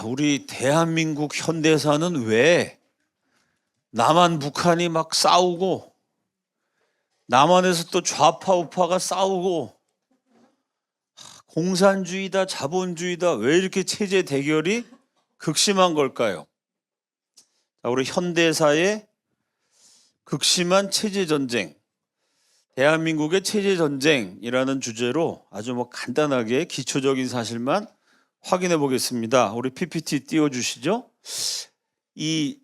우리 대한민국 현대사는 왜 남한 북한이 막 싸우고 남한에서 또 좌파 우파가 싸우고 공산주의다 자본주의다 왜 이렇게 체제 대결이 극심한 걸까요? 우리 현대사의 극심한 체제 전쟁, 대한민국의 체제 전쟁이라는 주제로 아주 간단하게 기초적인 사실만 확인해 보겠습니다. 우리 PPT 띄워주시죠. 이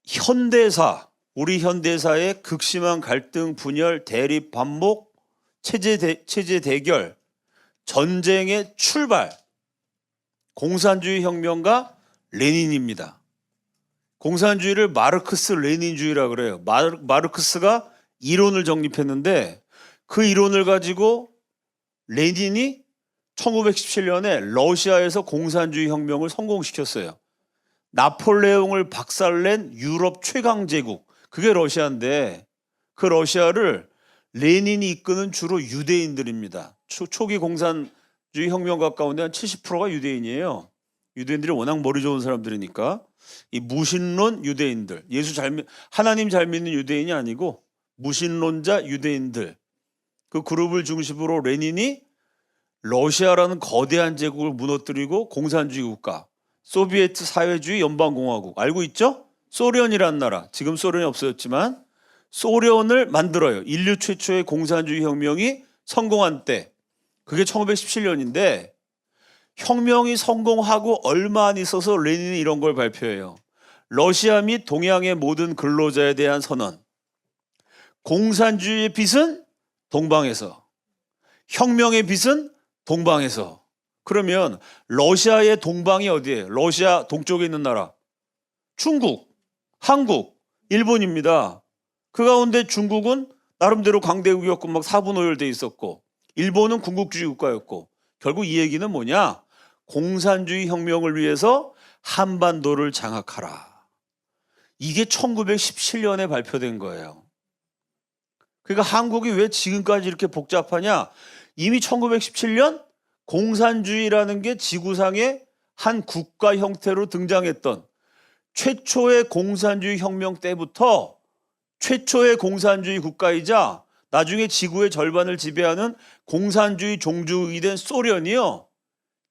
현대사, 우리 현대사의 극심한 갈등, 분열, 대립, 반목, 체제 대결, 전쟁의 출발, 공산주의 혁명가 레닌입니다. 공산주의를 마르크스 레닌주의라 그래요. 마르크스가 이론을 정립했는데 그 이론을 가지고 레닌이 1917년에 러시아에서 공산주의 혁명을 성공시켰어요. 나폴레옹을 박살낸 유럽 최강 제국, 그게 러시아인데 그 러시아를 레닌이 이끄는 주로 유대인들입니다. 초기 공산주의 혁명가 가운데 한 70%가 유대인이에요. 유대인들이 워낙 머리 좋은 사람들이니까 이 무신론 유대인들, 하나님 잘 믿는 유대인이 아니고 무신론자 유대인들, 그 그룹을 중심으로 레닌이 러시아라는 거대한 제국을 무너뜨리고 공산주의 국가, 소비에트 사회주의 연방공화국, 알고 있죠? 소련이란 나라, 지금 소련이 없어졌지만 소련을 만들어요. 인류 최초의 공산주의 혁명이 성공한 때, 그게 1917년인데 혁명이 성공하고 얼마 안 있어서 레닌이 이런 걸 발표해요. 러시아 및 동양의 모든 근로자에 대한 선언. 공산주의의 빛은 동방에서, 혁명의 빛은 동방에서. 그러면 러시아의 동방이 어디예요? 러시아 동쪽에 있는 나라. 중국, 한국, 일본입니다. 그 가운데 중국은 나름대로 강대국이었고 막 사분오열돼 있었고, 일본은 군국주의 국가였고, 결국 이 얘기는 뭐냐? 공산주의 혁명을 위해서 한반도를 장악하라. 이게 1917년에 발표된 거예요. 그러니까 한국이 왜 지금까지 이렇게 복잡하냐? 이미 1917년 공산주의라는 게 지구상의 한 국가 형태로 등장했던 최초의 공산주의 혁명 때부터 최초의 공산주의 국가이자 나중에 지구의 절반을 지배하는 공산주의 종주국이 된 소련이요,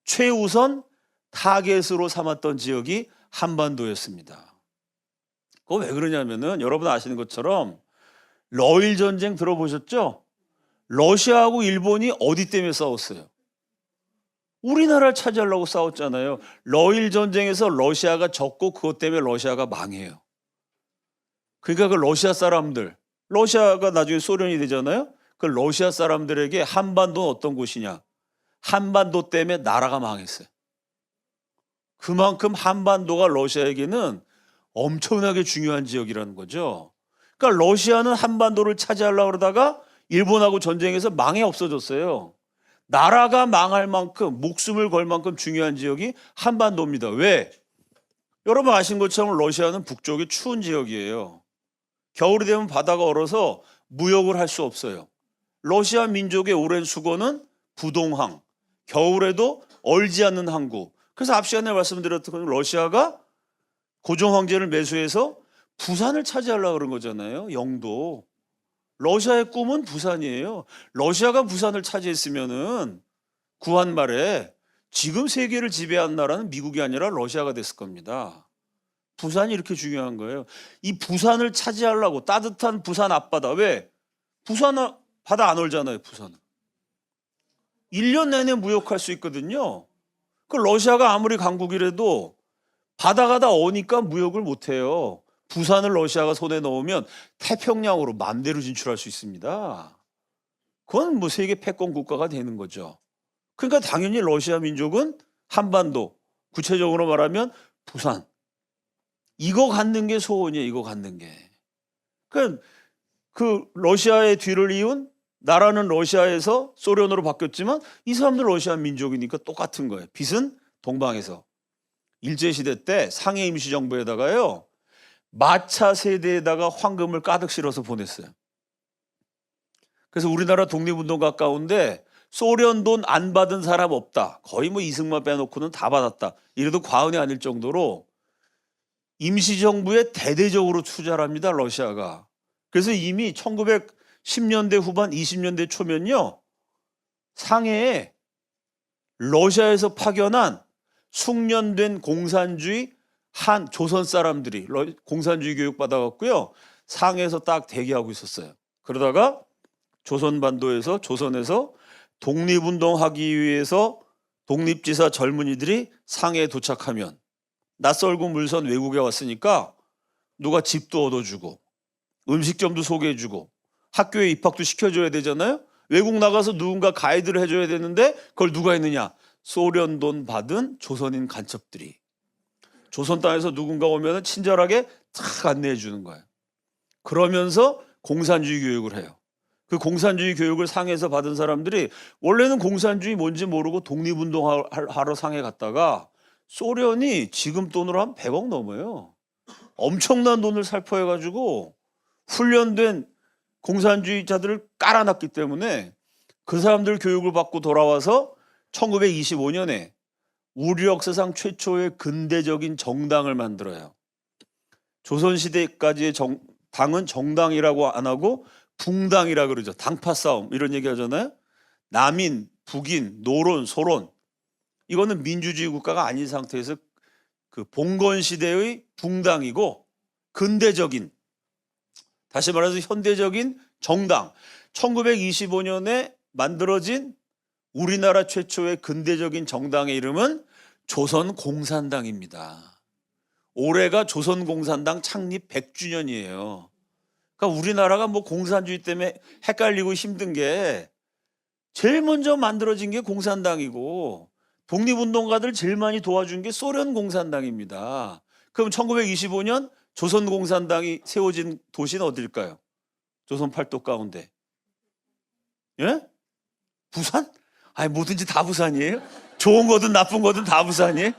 최우선 타겟으로 삼았던 지역이 한반도였습니다. 그거 왜 그러냐면은 여러분 아시는 것처럼 러일 전쟁 들어보셨죠? 러시아하고 일본이 어디 때문에 싸웠어요? 우리나라를 차지하려고 싸웠잖아요. 러일 전쟁에서 러시아가 졌고 그것 때문에 러시아가 망해요. 그러니까 그 러시아 사람들, 러시아가 나중에 소련이 되잖아요. 그 러시아 사람들에게 한반도는 어떤 곳이냐? 한반도 때문에 나라가 망했어요. 그만큼 한반도가 러시아에게는 엄청나게 중요한 지역이라는 거죠. 그러니까 러시아는 한반도를 차지하려고 그러다가 일본하고 전쟁에서 망해 없어졌어요. 나라가 망할 만큼, 목숨을 걸 만큼 중요한 지역이 한반도입니다. 왜? 여러분 아신 것처럼 러시아는 북쪽이 추운 지역이에요. 겨울이 되면 바다가 얼어서 무역을 할 수 없어요. 러시아 민족의 오랜 수고는 부동항, 겨울에도 얼지 않는 항구. 그래서 앞 시간에 말씀드렸던 것처럼 러시아가 고종 황제를 매수해서 부산을 차지하려고 그런 거잖아요. 영도. 러시아의 꿈은 부산이에요. 러시아가 부산을 차지했으면은 구한 말에 지금 세계를 지배한 나라는 미국이 아니라 러시아가 됐을 겁니다. 부산이 이렇게 중요한 거예요. 이 부산을 차지하려고, 따뜻한 부산 앞바다. 왜? 부산 바다 안 얼잖아요. 부산은 1년 내내 무역할 수 있거든요. 그 러시아가 아무리 강국이라도 바다가 다 어니까 무역을 못 해요. 부산을 러시아가 손에 넣으면 태평양으로 마음대로 진출할 수 있습니다. 그건 세계 패권 국가가 되는 거죠. 그러니까 당연히 러시아 민족은 한반도, 구체적으로 말하면 부산, 이거 갖는 게 소원이에요. 이거 갖는 게. 그러니까 그 러시아의 뒤를 이은 나라는 러시아에서 소련으로 바뀌었지만 이 사람들 러시아 민족이니까 똑같은 거예요. 빛은 동방에서. 일제시대 때 상해 임시정부에다가요, 마차 세대에다가 황금을 가득 실어서 보냈어요. 그래서 우리나라 독립운동가 가운데 소련 돈 안 받은 사람 없다. 거의 뭐 이승만 빼놓고는 다 받았다. 이래도 과언이 아닐 정도로 임시정부에 대대적으로 투자를 합니다. 러시아가. 그래서 이미 1910년대 후반 20년대 초면요. 상해에 러시아에서 파견한 숙련된 공산주의 한 조선 사람들이 공산주의 교육 받아갖고요. 상해에서 딱 대기하고 있었어요. 그러다가 조선반도에서 조선에서 독립운동하기 위해서 독립지사 젊은이들이 상해에 도착하면 낯설고 물선 외국에 왔으니까 누가 집도 얻어주고 음식점도 소개해주고 학교에 입학도 시켜줘야 되잖아요. 외국 나가서 누군가 가이드를 해줘야 되는데 그걸 누가 했느냐? 소련 돈 받은 조선인 간첩들이. 조선 땅에서 누군가 오면 친절하게 탁 안내해 주는 거예요. 그러면서 공산주의 교육을 해요. 그 공산주의 교육을 상해에서 받은 사람들이 원래는 공산주의 뭔지 모르고 독립운동하러 상해 갔다가 소련이 지금 돈으로 한 100억 넘어요. 엄청난 돈을 살포해가지고 훈련된 공산주의자들을 깔아놨기 때문에 그 사람들 교육을 받고 돌아와서 1925년에 우리 역사상 최초의 근대적인 정당을 만들어요. 조선시대까지의 당은 정당이라고 안 하고 붕당이라 그러죠. 당파 싸움 이런 얘기 하잖아요. 남인, 북인, 노론, 소론. 이거는 민주주의 국가가 아닌 상태에서 그 봉건 시대의 붕당이고 근대적인, 다시 말해서 현대적인 정당. 1925년에 만들어진 우리나라 최초의 근대적인 정당의 이름은 조선공산당입니다. 올해가 조선공산당 창립 100주년이에요. 그러니까 우리나라가 뭐 공산주의 때문에 헷갈리고 힘든 게 제일 먼저 만들어진 게 공산당이고 독립운동가들 제일 많이 도와준 게 소련 공산당입니다. 그럼 1925년 조선공산당이 세워진 도시는 어딜까요? 조선 팔도 가운데. 예? 부산? 아니 뭐든지 다 부산이에요? 좋은 거든 나쁜 거든 다 부산이에요?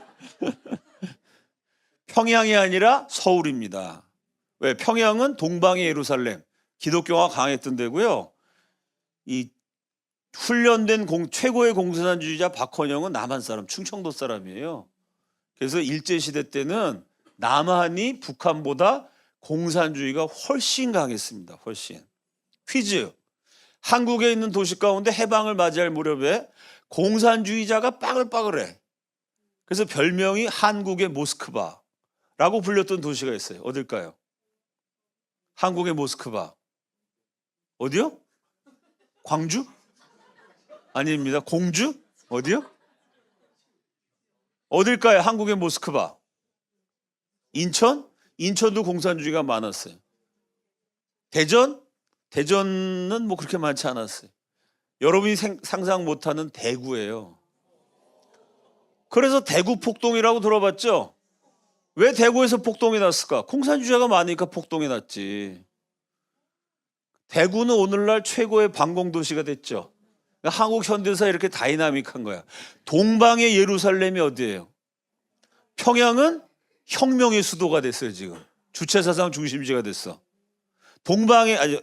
평양이 아니라 서울입니다. 왜? 평양은 동방의 예루살렘, 기독교가 강했던 데고요. 이 훈련된 최고의 공산주의자 박헌영은 남한 사람, 충청도 사람이에요. 그래서 일제시대 때는 남한이 북한보다 공산주의가 훨씬 강했습니다. 훨씬. 퀴즈. 한국에 있는 도시 가운데 해방을 맞이할 무렵에 공산주의자가 빠글빠글해. 그래서 별명이 한국의 모스크바라고 불렸던 도시가 있어요. 어딜까요? 한국의 모스크바. 어디요? 광주? 아닙니다. 공주? 어디요? 어딜까요? 한국의 모스크바. 인천? 인천도 공산주의가 많았어요. 대전? 대전은 뭐 그렇게 많지 않았어요. 여러분이 상상 못하는 대구예요. 그래서 대구 폭동이라고 들어봤죠? 왜 대구에서 폭동이 났을까? 공산주의자가 많으니까 폭동이 났지. 대구는 오늘날 최고의 방공도시가 됐죠. 한국 현대사에 이렇게 다이나믹한 거야. 동방의 예루살렘이 어디예요? 평양은 혁명의 수도가 됐어요. 지금 주체사상 중심지가 됐어.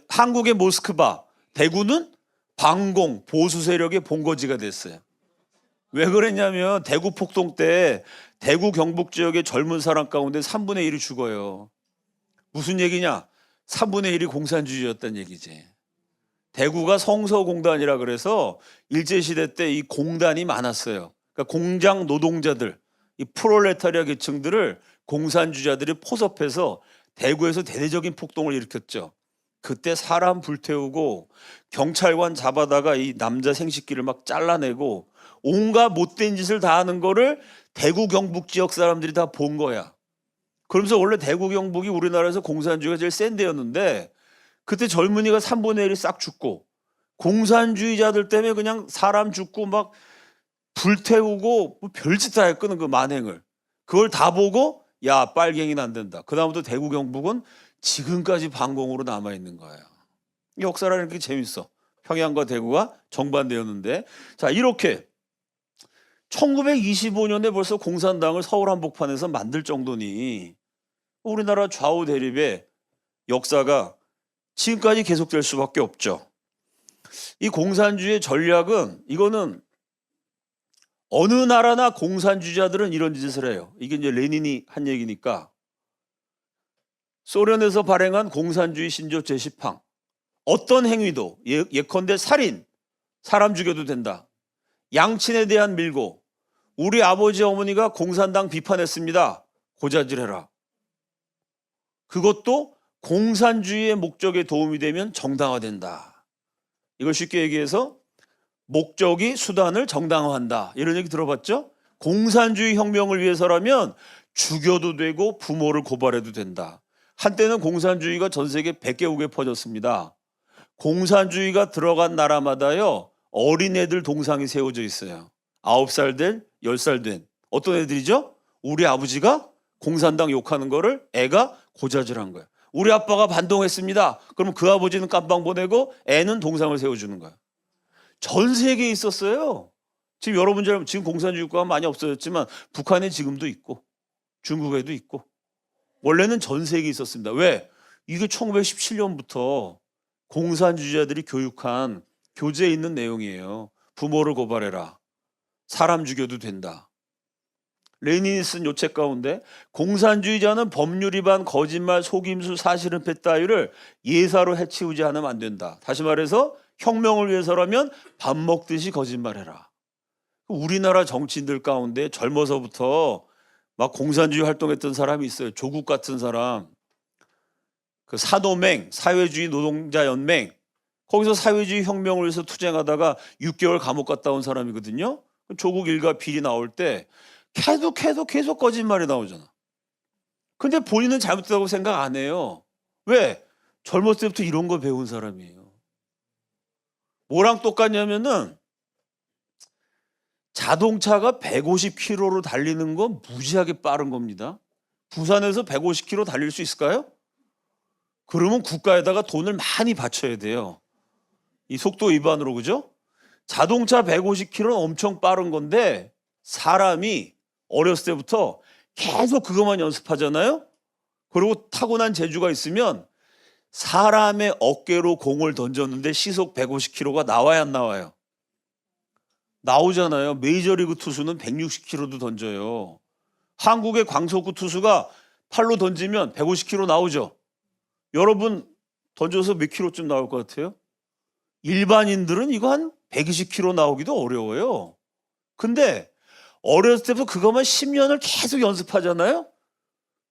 한국의 모스크바, 대구는 반공 보수 세력의 본거지가 됐어요. 왜 그랬냐면 대구 폭동 때 대구 경북 지역의 젊은 사람 가운데 3분의 1이 죽어요. 무슨 얘기냐? 3분의 1이 공산주의였다는 얘기지. 대구가 성서공단이라 그래서 일제시대 때 이 공단이 많았어요. 그러니까 공장 노동자들, 이 프롤레타리아 계층들을 공산주의자들이 포섭해서 대구에서 대대적인 폭동을 일으켰죠. 그때 사람 불태우고 경찰관 잡아다가 이 남자 생식기를 막 잘라내고 온갖 못된 짓을 다 하는 거를 대구 경북 지역 사람들이 다 본 거야. 그러면서 원래 대구 경북이 우리나라에서 공산주의가 제일 센 데였는데 그때 젊은이가 3분의 1이 싹 죽고 공산주의자들 때문에 그냥 사람 죽고 막 불태우고 뭐 별짓 다 했거든. 그 만행을. 그걸 다 보고 야 빨갱이는 안 된다. 그다음부터 대구 경북은 지금까지 반공으로 남아있는 거예요. 역사라는 게 재밌어. 평양과 대구가 정반대였는데 자 이렇게 1925년에 벌써 공산당을 서울 한복판에서 만들 정도니 우리나라 좌우 대립의 역사가 지금까지 계속될 수밖에 없죠. 이 공산주의 전략은 이거는 어느 나라나 공산주의자들은 이런 짓을 해요. 이게 이제 레닌이 한 얘기니까. 소련에서 발행한 공산주의 신조 제10항. 어떤 행위도 예컨대 살인, 사람 죽여도 된다. 양친에 대한 밀고, 우리 아버지 어머니가 공산당 비판했습니다. 고자질해라. 그것도 공산주의의 목적에 도움이 되면 정당화된다. 이걸 쉽게 얘기해서 목적이 수단을 정당화한다. 이런 얘기 들어봤죠? 공산주의 혁명을 위해서라면 죽여도 되고 부모를 고발해도 된다. 한때는 공산주의가 전 세계 100개국에 퍼졌습니다. 공산주의가 들어간 나라마다요, 어린애들 동상이 세워져 있어요. 9살 된, 10살 된. 어떤 애들이죠? 우리 아버지가 공산당 욕하는 거를 애가 고자질한 거야. 우리 아빠가 반동했습니다. 그러면 그 아버지는 깜빵 보내고 애는 동상을 세워주는 거야. 전 세계에 있었어요. 지금 여러분처럼 지금 공산주의 국가가 많이 없어졌지만 북한에 지금도 있고 중국에도 있고 원래는 전 세계에 있었습니다. 왜? 이게 1917년부터 공산주의자들이 교육한 교재에 있는 내용이에요. 부모를 고발해라. 사람 죽여도 된다. 레닌이 쓴 요 책 가운데 공산주의자는 법률 위반, 거짓말, 속임수, 사실은폐 따위를 예사로 해치우지 않으면 안 된다. 다시 말해서 혁명을 위해서라면 밥 먹듯이 거짓말해라. 우리나라 정치인들 가운데 젊어서부터 막 공산주의 활동했던 사람이 있어요. 조국 같은 사람. 그 사도맹, 사회주의 노동자 연맹. 거기서 사회주의 혁명을 위해서 투쟁하다가 6개월 감옥 갔다 온 사람이거든요. 조국 일가 비리 나올 때 계속 거짓말이 나오잖아. 근데 본인은 잘못됐다고 생각 안 해요. 왜? 젊었을 때부터 이런 거 배운 사람이에요. 뭐랑 똑같냐면은 자동차가 150km로 달리는 건 무지하게 빠른 겁니다. 부산에서 150km 달릴 수 있을까요? 그러면 국가에다가 돈을 많이 바쳐야 돼요. 이 속도 위반으로, 그죠? 자동차 150km는 엄청 빠른 건데 사람이 어렸을 때부터 계속 그것만 연습하잖아요. 그리고 타고난 재주가 있으면 사람의 어깨로 공을 던졌는데 시속 150km가 나와야 안 나와요? 나오잖아요. 메이저리그 투수는 160km도 던져요. 한국의 광속구 투수가 팔로 던지면 150km 나오죠. 여러분 던져서 몇 킬로쯤 나올 것 같아요? 일반인들은 이거 한 120km 나오기도 어려워요. 근데 어렸을 때부터 그것만 10년을 계속 연습하잖아요.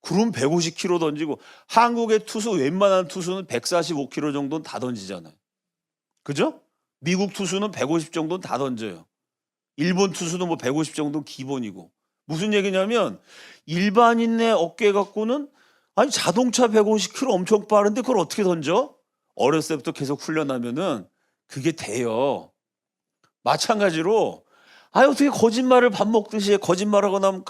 그럼 150km 던지고 한국의 투수 웬만한 투수는 145km 정도는 다 던지잖아요. 그죠? 미국 투수는 150 정도는 다 던져요. 일본 투수는 뭐 150 정도는 기본이고. 무슨 얘기냐면 일반인의 어깨 갖고는 아니 자동차 150km 엄청 빠른데 그걸 어떻게 던져? 어렸을 때부터 계속 훈련하면은 그게 돼요. 마찬가지로 어떻게 거짓말을 밥 먹듯이 거짓말하고 나면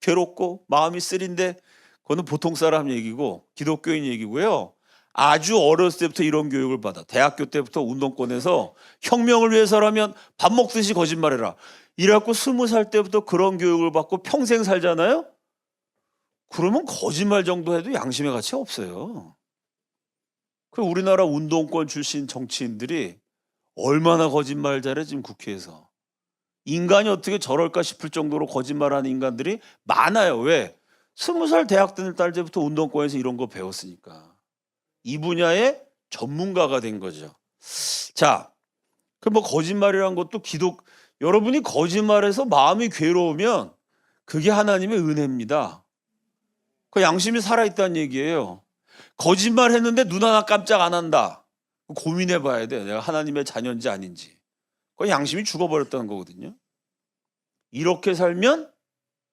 괴롭고 마음이 쓰린데 그거는 보통 사람 얘기고 기독교인 얘기고요. 아주 어렸을 때부터 이런 교육을 받아. 대학교 때부터 운동권에서 혁명을 위해서라면 밥 먹듯이 거짓말해라. 이래갖고 20살 때부터 그런 교육을 받고 평생 살잖아요. 그러면 거짓말 정도 해도 양심의 가치가 없어요. 그 우리나라 운동권 출신 정치인들이 얼마나 거짓말 잘해 지금 국회에서. 인간이 어떻게 저럴까 싶을 정도로 거짓말하는 인간들이 많아요. 왜? 20살 대학 다닐 때부터 운동권에서 이런 거 배웠으니까. 이 분야의 전문가가 된 거죠. 자, 그 뭐 거짓말이란 것도 여러분이 거짓말해서 마음이 괴로우면 그게 하나님의 은혜입니다. 그 양심이 살아있다는 얘기예요. 거짓말 했는데 눈 하나 깜짝 안 한다. 고민해 봐야 돼. 내가 하나님의 자녀인지 아닌지. 그 양심이 죽어버렸다는 거거든요. 이렇게 살면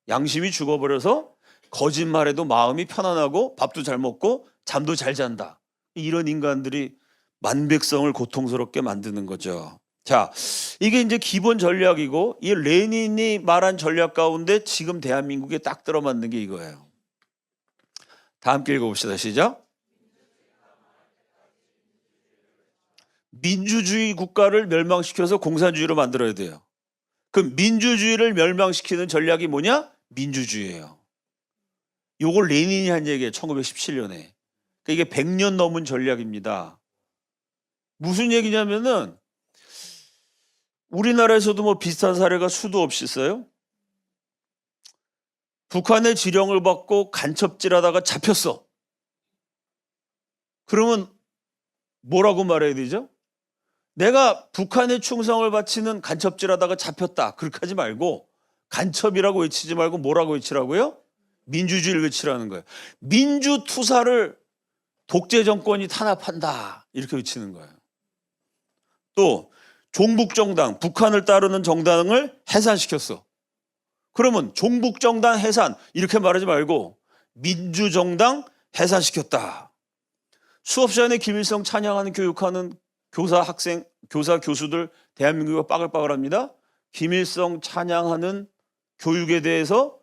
양심이 죽어버려서 거짓말해도 마음이 편안하고 밥도 잘 먹고 잠도 잘 잔다. 이런 인간들이 만백성을 고통스럽게 만드는 거죠. 자, 이게 이제 기본 전략이고 이 레닌이 말한 전략 가운데 지금 대한민국에 딱 들어맞는 게 이거예요. 다 함께 읽어봅시다. 시작. 민주주의 국가를 멸망시켜서 공산주의로 만들어야 돼요. 그럼 민주주의를 멸망시키는 전략이 뭐냐? 민주주의예요. 요걸 레닌이 한 얘기예요. 1917년에. 그러니까 이게 100년 넘은 전략입니다. 무슨 얘기냐면은 우리나라에서도 뭐 비슷한 사례가 수도 없이 있어요. 북한의 지령을 받고 간첩질하다가 잡혔어. 그러면 뭐라고 말해야 되죠? 내가 북한에 충성을 바치는 간첩질하다가 잡혔다. 그렇게 하지 말고 간첩이라고 외치지 말고 뭐라고 외치라고요? 민주주의를 외치라는 거예요. 민주투사를 독재 정권이 탄압한다. 이렇게 외치는 거예요. 또 종북정당, 북한을 따르는 정당을 해산시켰어. 그러면 종북정당 해산 이렇게 말하지 말고 민주정당 해산시켰다. 수업 시간에 김일성 찬양하는 교육하는 교사, 교수들 대한민국이 빠글빠글합니다. 김일성 찬양하는 교육에 대해서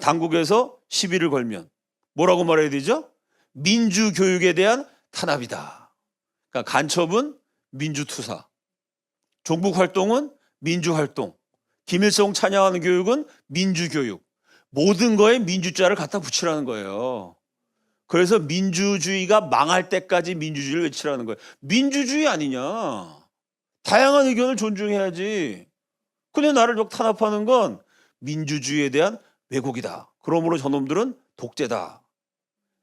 당국에서 시비를 걸면 뭐라고 말해야 되죠? 민주교육에 대한 탄압이다. 그러니까 간첩은 민주투사, 종북활동은 민주활동, 김일성 찬양하는 교육은 민주교육. 모든 거에 민주자를 갖다 붙이라는 거예요. 그래서 민주주의가 망할 때까지 민주주의를 외치라는 거예요. 민주주의 아니냐. 다양한 의견을 존중해야지. 근데 나를 막 탄압하는 건 민주주의에 대한 왜곡이다. 그러므로 저놈들은 독재다.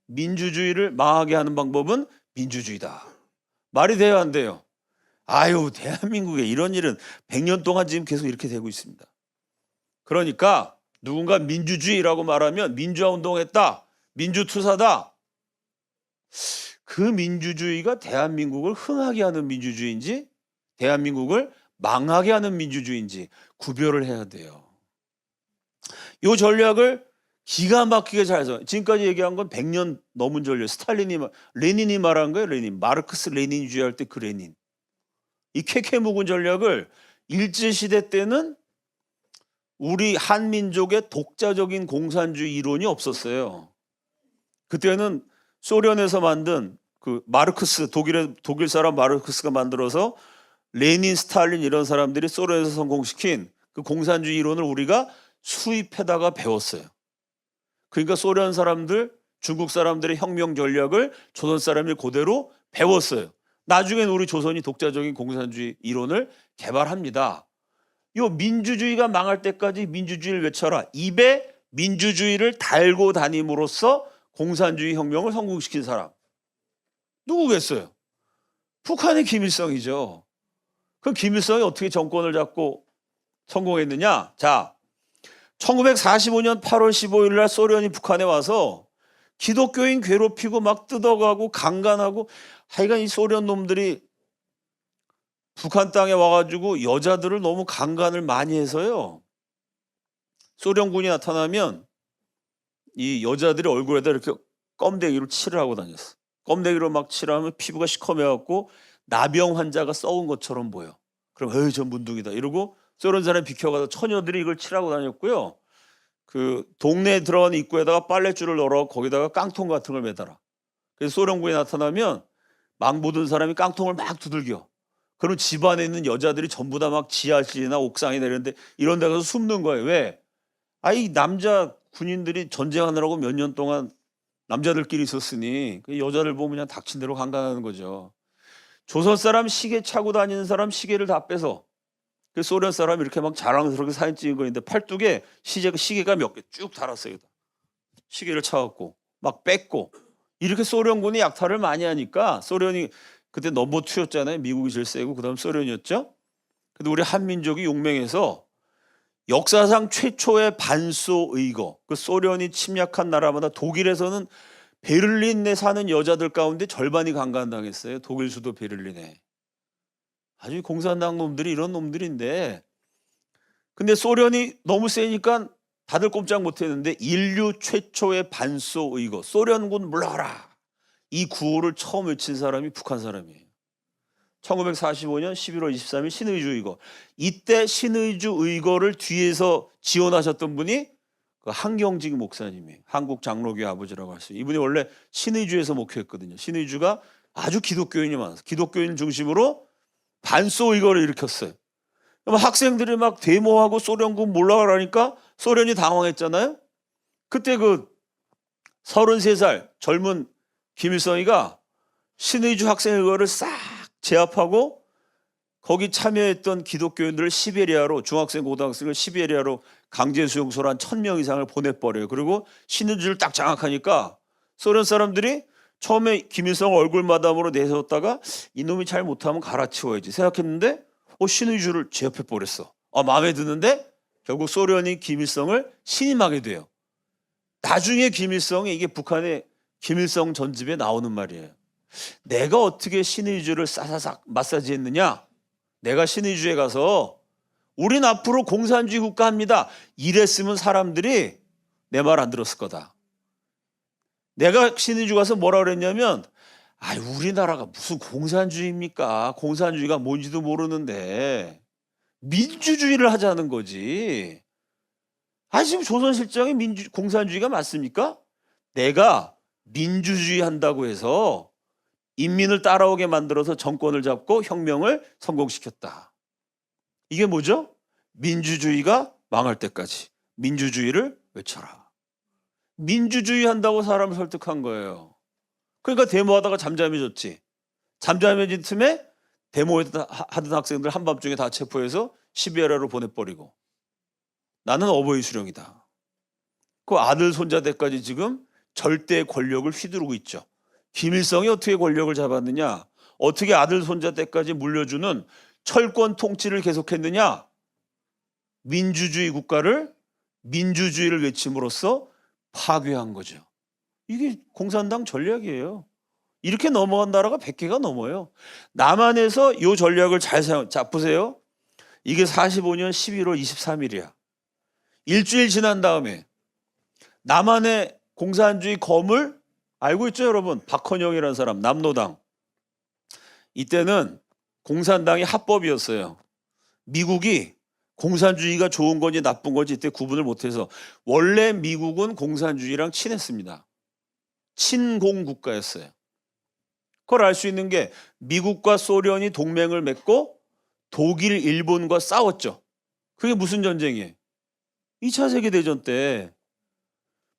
민주주의를 망하게 하는 방법은 민주주의다. 말이 돼요, 안 돼요? 아유, 대한민국에 이런 일은 100년 동안 지금 계속 이렇게 되고 있습니다. 그러니까 누군가 민주주의라고 말하면 민주화 운동했다, 민주투사다. 그 민주주의가 대한민국을 흥하게 하는 민주주의인지 대한민국을 망하게 하는 민주주의인지 구별을 해야 돼요. 이 전략을 기가 막히게 잘 써. 지금까지 얘기한 건 100년 넘은 전략. 레닌이 말한 거예요. 레닌. 마르크스 레닌주의 할 때 그 레닌. 이 캐캐묵은 전략을 일제시대 때는 우리 한민족의 독자적인 공산주의 이론이 없었어요. 그때는 소련에서 만든 그 마르크스, 독일 사람 마르크스가 만들어서 레닌, 스탈린 이런 사람들이 소련에서 성공시킨 그 공산주의 이론을 우리가 수입해다가 배웠어요. 그러니까 소련 사람들, 중국 사람들의 혁명 전략을 조선 사람이 그대로 배웠어요. 나중엔 우리 조선이 독자적인 공산주의 이론을 개발합니다. 요 민주주의가 망할 때까지 민주주의를 외쳐라. 입에 민주주의를 달고 다님으로써 공산주의 혁명을 성공시킨 사람. 누구겠어요? 북한의 김일성이죠. 그 김일성이 어떻게 정권을 잡고 성공했느냐? 자, 1945년 8월 15일 날 소련이 북한에 와서 기독교인 괴롭히고 막 뜯어가고 강간하고 하여간 이 소련 놈들이 북한 땅에 와가지고 여자들을 너무 강간을 많이 해서요. 소련군이 나타나면 이 여자들이 얼굴에다 이렇게 껌대기로 칠을 하고 다녔어. 껌대기로 막 칠하면 피부가 시커매갖고 나병 환자가 썩은 것처럼 보여. 그럼 에이 저 문둥이다 이러고 소련 사람이 비켜가서 처녀들이 이걸 칠하고 다녔고요. 그 동네에 들어가는 입구에다가 빨랫줄을 널어 거기다가 깡통 같은 걸 매달아. 그래서 소련군이 나타나면 막 묻은 사람이 깡통을 막 두들겨. 그럼 집안에 있는 여자들이 전부 다 막 지하실이나 옥상에 내렸는데 이런 데 가서 숨는 거예요. 왜? 아이 남자 군인들이 전쟁하느라고 몇 년 동안 남자들끼리 있었으니 그 여자를 보면 그냥 닥친 대로 강간하는 거죠. 조선 사람 시계 차고 다니는 사람 시계를 다 뺏어. 그 소련 사람이 이렇게 막 자랑스럽게 사진 찍은 거 있는데 팔뚝에 시계가 몇 개 쭉 달았어요. 시계를 차갖고 막 뺏고 이렇게 소련군이 약탈을 많이 하니까 소련이 그때 넘버 2였잖아요. 미국이 제일 세고 그다음 소련이었죠. 근데 우리 한민족이 용맹해서 역사상 최초의 반소 의거, 그 소련이 침략한 나라마다 독일에서는 베를린에 사는 여자들 가운데 절반이 강간당했어요. 독일 수도 베를린에. 아주 공산당 놈들이 이런 놈들인데 근데 소련이 너무 세니까 다들 꼼짝 못했는데 인류 최초의 반소 의거, 소련군 물러가라. 이 구호를 처음 외친 사람이 북한 사람이에요. 1945년 11월 23일 신의주 의거. 이때 신의주 의거를 뒤에서 지원하셨던 분이 그 한경직 목사님이에요. 한국 장로교 아버지라고 할 수 있어요. 이분이 원래 신의주에서 목회했거든요. 신의주가 아주 기독교인이 많아서 기독교인 중심으로 반소 의거를 일으켰어요. 그럼 학생들이 막 데모하고 소련군 몰라가라니까 소련이 당황했잖아요. 그때 그 33살 젊은 김일성이가 신의주 학생 의거를 싹 제압하고 거기 참여했던 기독교인들을 시베리아로, 중학생 고등학생을 시베리아로 강제 수용소로 한 1,000명 이상을 보내버려요. 그리고 신의주의를 딱 장악하니까 소련 사람들이 처음에 김일성 얼굴 마담으로 내세웠다가 이놈이 잘 못하면 갈아치워야지 생각했는데 신의주의를 제압해 버렸어. 마음에 드는데 결국 소련이 김일성을 신임하게 돼요. 나중에 김일성이, 이게 북한의 김일성 전집에 나오는 말이에요. 내가 어떻게 신의주의를 싸사삭 마사지했느냐? 내가 신의주의에 가서 우린 앞으로 공산주의 국가합니다. 이랬으면 사람들이 내 말 안 들었을 거다. 내가 신의주의 가서 뭐라 그랬냐면, 우리나라가 무슨 공산주의입니까? 공산주의가 뭔지도 모르는데 민주주의를 하자는 거지. 지금 조선실정이 공산주의가 맞습니까? 내가 민주주의 한다고 해서 인민을 따라오게 만들어서 정권을 잡고 혁명을 성공시켰다. 이게 뭐죠? 민주주의가 망할 때까지 민주주의를 외쳐라. 민주주의 한다고 사람을 설득한 거예요. 그러니까 데모하다가 잠잠해졌지. 잠잠해진 틈에 데모하던 학생들 한밤중에 다 체포해서 시베리아로 보내버리고, 나는 어버이 수령이다. 그 아들 손자 때까지 지금 절대 권력을 휘두르고 있죠. 김일성이 어떻게 권력을 잡았느냐? 어떻게 아들 손자 때까지 물려주는 철권 통치를 계속했느냐? 민주주의 국가를, 민주주의를 외침으로써 파괴한 거죠. 이게 공산당 전략이에요. 이렇게 넘어간 나라가 100개가 넘어요. 남한에서 이 전략을 잘 자, 보세요. 이게 45년 11월 23일이야. 일주일 지난 다음에 남한의 공산주의 거물 알고 있죠, 여러분? 박헌영이라는 사람, 남노당. 이때는 공산당이 합법이었어요. 미국이 공산주의가 좋은 건지 나쁜 건지 이때 구분을 못해서, 원래 미국은 공산주의랑 친했습니다. 친공 국가였어요. 그걸 알 수 있는 게 미국과 소련이 동맹을 맺고 독일, 일본과 싸웠죠. 그게 무슨 전쟁이에요? 2차 세계대전 때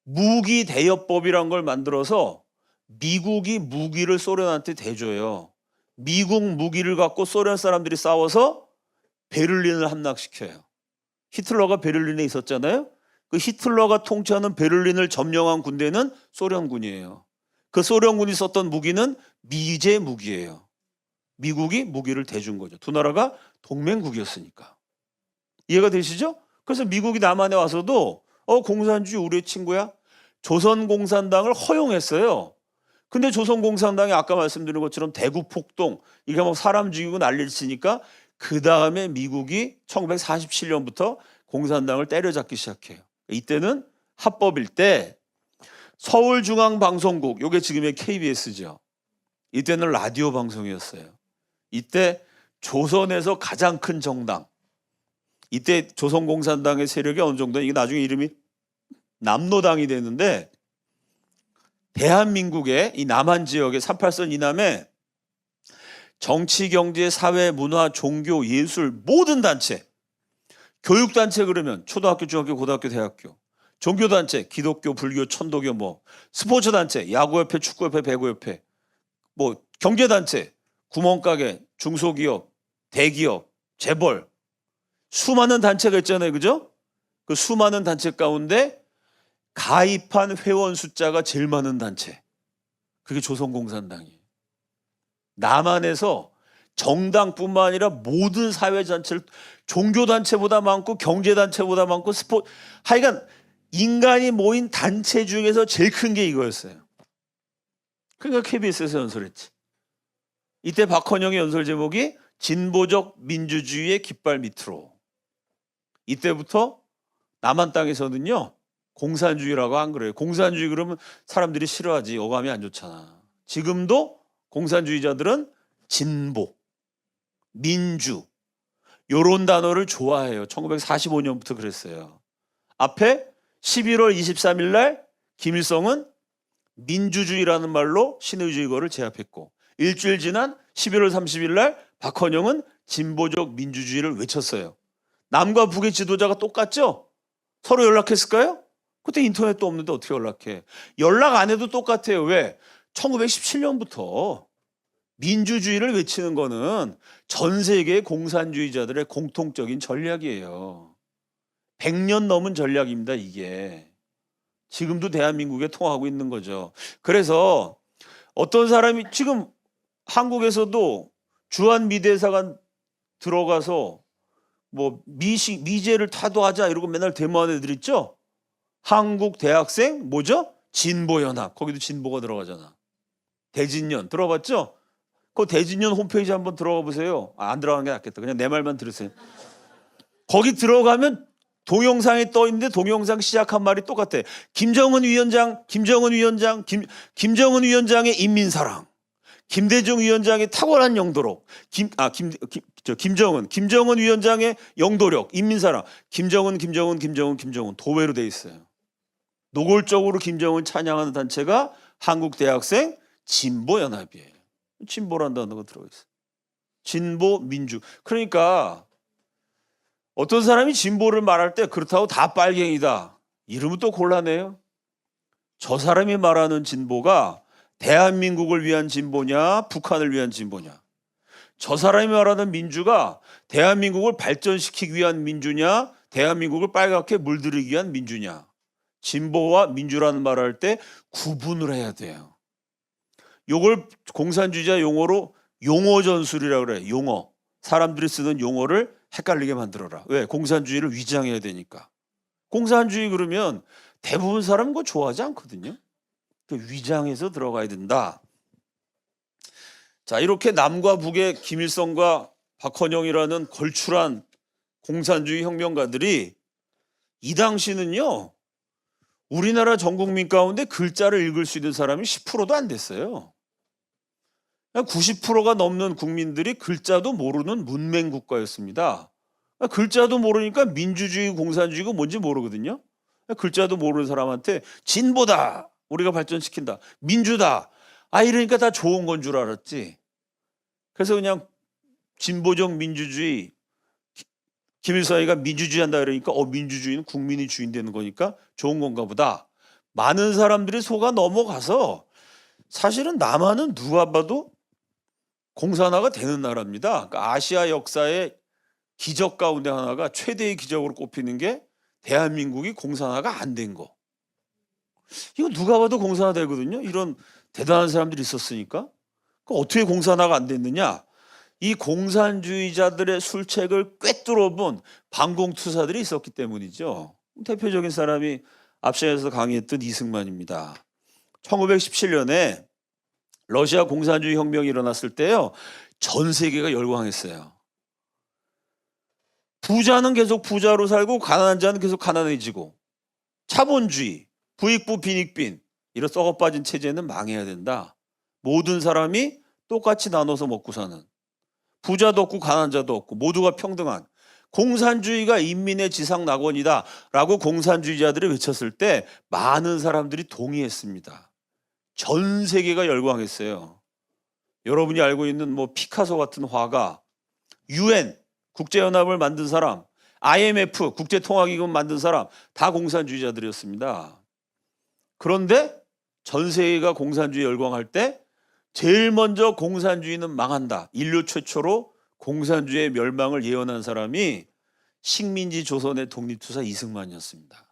무기 대여법이란 걸 만들어서 미국이 무기를 소련한테 대줘요. 미국 무기를 갖고 소련 사람들이 싸워서 베를린을 함락시켜요. 히틀러가 베를린에 있었잖아요. 그 히틀러가 통치하는 베를린을 점령한 군대는 소련군이에요. 그 소련군이 썼던 무기는 미제 무기예요. 미국이 무기를 대준 거죠. 두 나라가 동맹국이었으니까. 이해가 되시죠? 그래서 미국이 남한에 와서도 공산주의 우리의 친구야. 조선공산당을 허용했어요. 근데 조선공산당이 아까 말씀드린 것처럼 대구 폭동, 이게 막 사람 죽이고 난리를 치니까 그 다음에 미국이 1947년부터 공산당을 때려잡기 시작해요. 이때는 합법일 때 서울중앙방송국, 이게 지금의 KBS죠. 이때는 라디오 방송이었어요. 이때 조선에서 가장 큰 정당, 이때 조선공산당의 세력이 어느 정도, 이게 나중에 이름이 남노당이 되는데, 대한민국의 이 남한 지역의 38선 이남에 정치, 경제, 사회, 문화, 종교, 예술 모든 단체, 교육단체 그러면 초등학교, 중학교, 고등학교, 대학교, 종교단체, 기독교, 불교, 천도교, 스포츠단체, 야구협회, 축구협회, 배구협회, 경제단체, 구멍가게, 중소기업, 대기업, 재벌, 수많은 단체가 있잖아요. 그죠? 그 수많은 단체 가운데 가입한 회원 숫자가 제일 많은 단체, 그게 조선공산당이에요. 남한에서 정당뿐만 아니라 모든 사회단체를, 종교단체보다 많고 경제단체보다 많고 하여간 인간이 모인 단체 중에서 제일 큰 게 이거였어요. 그러니까 KBS에서 연설했지. 이때 박헌영의 연설 제목이 진보적 민주주의의 깃발 밑으로. 이때부터 남한 땅에서는요, 공산주의라고 안 그래요. 공산주의 그러면 사람들이 싫어하지. 어감이 안 좋잖아. 지금도 공산주의자들은 진보, 민주, 요런 단어를 좋아해요. 1945년부터 그랬어요. 앞에 11월 23일 날 김일성은 민주주의라는 말로 신의주의거를 제압했고, 일주일 지난 11월 30일 날 박헌영은 진보적 민주주의를 외쳤어요. 남과 북의 지도자가 똑같죠? 서로 연락했을까요? 그때 인터넷도 없는데 어떻게 연락해? 연락 안 해도 똑같아요. 왜? 1917년부터 민주주의를 외치는 거는 전 세계 공산주의자들의 공통적인 전략이에요. 100년 넘은 전략입니다, 이게. 지금도 대한민국에 통하고 있는 거죠. 그래서 어떤 사람이 지금 한국에서도 주한미대사관 들어가서 뭐 미제를 타도하자 이러고 맨날 데모하는 애들 있죠? 한국 대학생 뭐죠? 진보연합. 거기도 진보가 들어가잖아. 대진연 들어봤죠? 그 대진연 홈페이지 한번 들어가 보세요. 안 들어가는 게 낫겠다. 그냥 내 말만 들으세요. 거기 들어가면 동영상에 떠 있는데 동영상 시작한 말이 똑같아. 김정은 위원장의 인민사랑. 김대중 위원장의 탁월한 영도력. 김정은 위원장의 영도력, 인민사랑. 김정은 도배로 돼 있어요. 노골적으로 김정은 찬양하는 단체가 한국대학생 진보연합이에요. 진보란 단어가 들어가 있어요. 진보 민주. 그러니까 어떤 사람이 진보를 말할 때 그렇다고 다 빨갱이다. 이러면 또 곤란해요. 저 사람이 말하는 진보가 대한민국을 위한 진보냐, 북한을 위한 진보냐. 저 사람이 말하는 민주가 대한민국을 발전시키기 위한 민주냐, 대한민국을 빨갛게 물들이기 위한 민주냐. 진보와 민주라는 말을 할 때 구분을 해야 돼요. 요걸 공산주의자 용어로 용어 전술이라고 그래. 용어. 사람들이 쓰는 용어를 헷갈리게 만들어라. 왜? 공산주의를 위장해야 되니까. 공산주의 그러면 대부분 사람은 그거 좋아하지 않거든요. 위장해서 들어가야 된다. 자, 이렇게 남과 북의 김일성과 박헌영이라는 걸출한 공산주의 혁명가들이 이 당시는요, 우리나라 전 국민 가운데 글자를 읽을 수 있는 사람이 10%도 안 됐어요. 90%가 넘는 국민들이 글자도 모르는 문맹 국가였습니다. 글자도 모르니까 민주주의, 공산주의가 뭔지 모르거든요. 글자도 모르는 사람한테 진보다, 우리가 발전시킨다, 민주다, 이러니까 다 좋은 건 줄 알았지. 그래서 그냥 진보적 민주주의, 김일성이가 민주주의 한다 그러니까 민주주의는 국민이 주인 되는 거니까 좋은 건가 보다. 많은 사람들이 속아 넘어가서 사실은 남한은 누가 봐도 공산화가 되는 나라입니다. 그러니까 아시아 역사의 기적 가운데 하나가 최대의 기적으로 꼽히는 게 대한민국이 공산화가 안 된 거. 이거 누가 봐도 공산화 되거든요. 이런 대단한 사람들이 있었으니까. 어떻게 공산화가 안 됐느냐? 이 공산주의자들의 술책을 꿰뚫어 본 반공투사들이 있었기 때문이죠. 대표적인 사람이 앞시간에서 강의했던 이승만입니다. 1917년에 러시아 공산주의 혁명이 일어났을 때요, 전 세계가 열광했어요. 부자는 계속 부자로 살고 가난한 자는 계속 가난해지고, 자본주의, 부익부 빈익빈, 이런 썩어 빠진 체제는 망해야 된다. 모든 사람이 똑같이 나눠서 먹고 사는, 부자도 없고 가난한 자도 없고 모두가 평등한 공산주의가 인민의 지상 낙원이다 라고 공산주의자들이 외쳤을 때 많은 사람들이 동의했습니다. 전 세계가 열광했어요. 여러분이 알고 있는 뭐 피카소 같은 화가, UN 국제연합을 만든 사람, IMF 국제통화기금 만든 사람 다 공산주의자들이었습니다. 그런데 전 세계가 공산주의 열광할 때 제일 먼저 공산주의는 망한다, 인류 최초로 공산주의의 멸망을 예언한 사람이 식민지 조선의 독립투사 이승만이었습니다.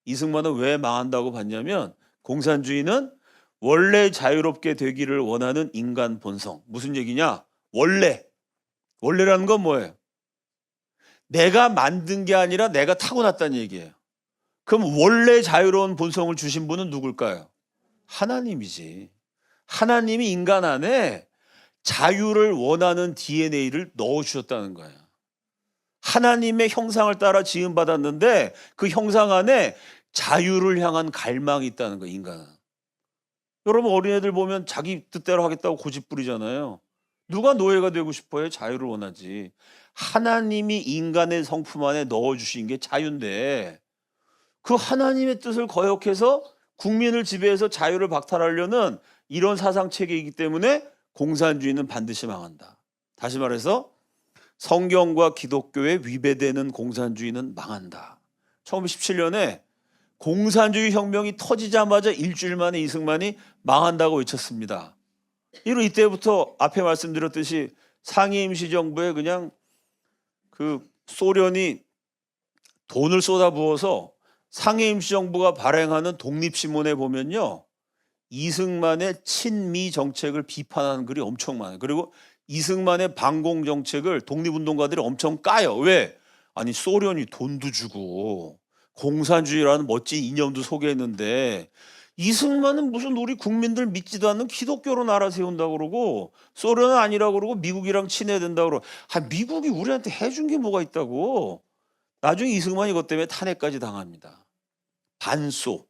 이승만은 왜 망한다고 봤냐면 공산주의는 원래 자유롭게 되기를 원하는 인간 본성. 무슨 얘기냐? 원래라는 건 뭐예요? 내가 만든 게 아니라 내가 타고났다는 얘기예요. 그럼 원래 자유로운 본성을 주신 분은 누굴까요? 하나님이지. 하나님이 인간 안에 자유를 원하는 DNA를 넣어주셨다는 거예요. 하나님의 형상을 따라 지음받았는데 그 형상 안에 자유를 향한 갈망이 있다는 거예요, 인간은. 여러분 어린애들 보면 자기 뜻대로 하겠다고 고집 부리잖아요. 누가 노예가 되고 싶어요? 자유를 원하지. 하나님이 인간의 성품 안에 넣어주신 게 자유인데 그 하나님의 뜻을 거역해서 국민을 지배해서 자유를 박탈하려는 이런 사상체계이기 때문에 공산주의는 반드시 망한다. 다시 말해서 성경과 기독교에 위배되는 공산주의는 망한다. 1917년에 공산주의 혁명이 터지자마자 일주일 만에 이승만이 망한다고 외쳤습니다. 이로 이때부터 앞에 말씀드렸듯이 상해 임시정부에 그냥 그 소련이 돈을 쏟아부어서 상해 임시정부가 발행하는 독립신문에 보면요, 이승만의 친미 정책을 비판하는 글이 엄청 많아요. 그리고 이승만의 반공 정책을 독립운동가들이 엄청 까요. 왜? 아니 소련이 돈도 주고 공산주의라는 멋진 이념도 소개했는데 이승만은 무슨 우리 국민들 믿지도 않는 기독교로 나라 세운다고 그러고 소련은 아니라고 그러고 미국이랑 친해야 된다고 그러고 미국이 우리한테 해준 게 뭐가 있다고. 나중에 이승만이 이것 때문에 탄핵까지 당합니다. 반소,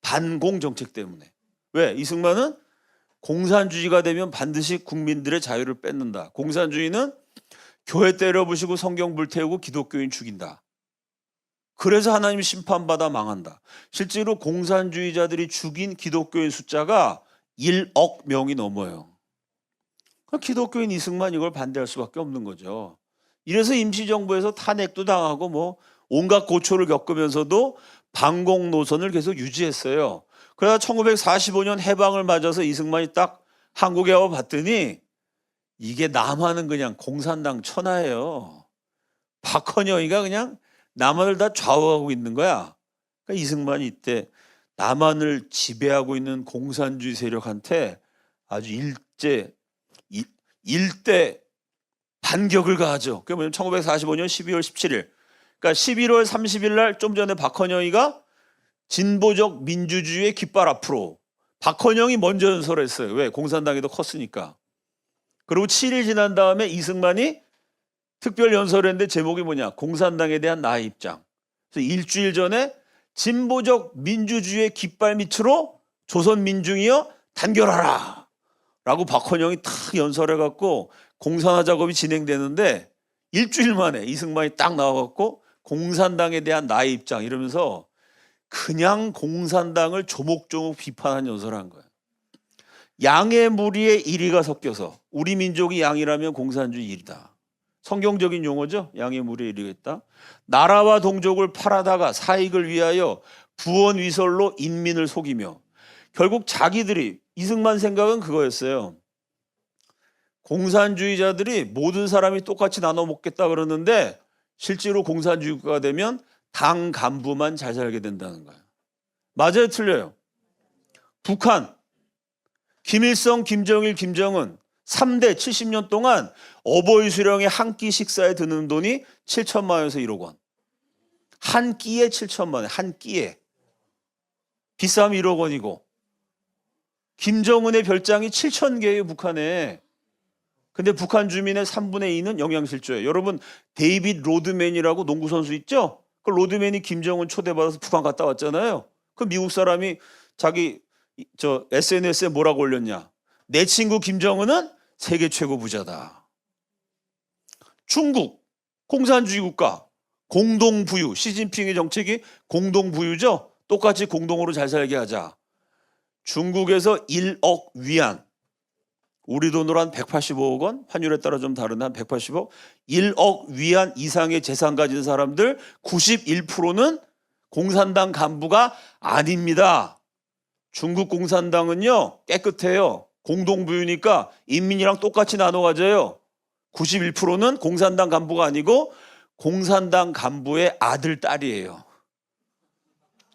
반공 정책 때문에. 왜? 이승만은 공산주의가 되면 반드시 국민들의 자유를 뺏는다. 공산주의는 교회 때려부시고 성경 불태우고 기독교인 죽인다. 그래서 하나님 심판받아 망한다. 실제로 공산주의자들이 죽인 기독교인 숫자가 1억 명이 넘어요. 기독교인 이승만 이걸 반대할 수밖에 없는 거죠. 이래서 임시정부에서 탄핵도 당하고 뭐 온갖 고초를 겪으면서도 반공 노선을 계속 유지했어요. 그러다 1945년 해방을 맞아서 이승만이 딱 한국에 와 봤더니 이게 남한은 그냥 공산당 천하예요. 박헌영이가 그냥 남한을 다 좌우하고 있는 거야. 그러니까 이승만이 이때 남한을 지배하고 있는 공산주의 세력한테 아주 일대 반격을 가하죠. 그게 뭐냐면 1945년 12월 17일. 그러니까 11월 30일 날 좀 전에 박헌영이가 진보적 민주주의의 깃발 앞으로 박헌영이 먼저 연설했어요. 왜? 공산당이 더 컸으니까. 그리고 7일 지난 다음에 이승만이 특별 연설했는데 제목이 뭐냐? 공산당에 대한 나의 입장. 그래서 일주일 전에 진보적 민주주의의 깃발 밑으로 조선민중이여 단결하라 라고 박헌영이 탁 연설해갖고 공산화 작업이 진행되는데 일주일 만에 이승만이 딱 나와갖고 공산당에 대한 나의 입장 이러면서 그냥 공산당을 조목조목 비판한 연설을 한 거예요. 양의 무리에 이리가 섞여서 우리 민족이 양이라면 공산주의 일이다. 성경적인 용어죠. 양의 무리에 이리가 있다. 나라와 동족을 팔아다가 사익을 위하여 부언위설로 인민을 속이며 결국 자기들이 이승만 생각은 그거였어요. 공산주의자들이 모든 사람이 똑같이 나눠 먹겠다 그러는데 실제로 공산주의가 되면 당 간부만 잘 살게 된다는 거예요. 맞아요, 틀려요? 북한, 김일성, 김정일, 김정은 3대 70년 동안 어버이 수령의 한 끼 식사에 드는 돈이 7천만 원에서 1억 원. 한 끼에 7천만 원, 한 끼에. 비싸면 1억 원이고. 김정은의 별장이 7천 개예요, 북한에. 근데 북한 주민의 3분의 2는 영양실조예요. 여러분 데이빗 로드맨이라고 농구 선수 있죠? 그 로드맨이 김정은 초대받아서 북한 갔다 왔잖아요. 그 미국 사람이 자기 SNS에 뭐라고 올렸냐? 내 친구 김정은은 세계 최고 부자다. 중국 공산주의 국가 공동부유, 시진핑의 정책이 공동부유죠. 똑같이 공동으로 잘 살게 하자. 중국에서 1억 위안, 우리 돈으로 한 185억 원, 환율에 따라 좀 다른데 한 180억, 1억 위안 이상의 재산 가진 사람들 91%는 공산당 간부가 아닙니다. 중국 공산당은요 깨끗해요. 공동부유니까 인민이랑 똑같이 나눠 가져요. 91%는 공산당 간부가 아니고 공산당 간부의 아들, 딸이에요.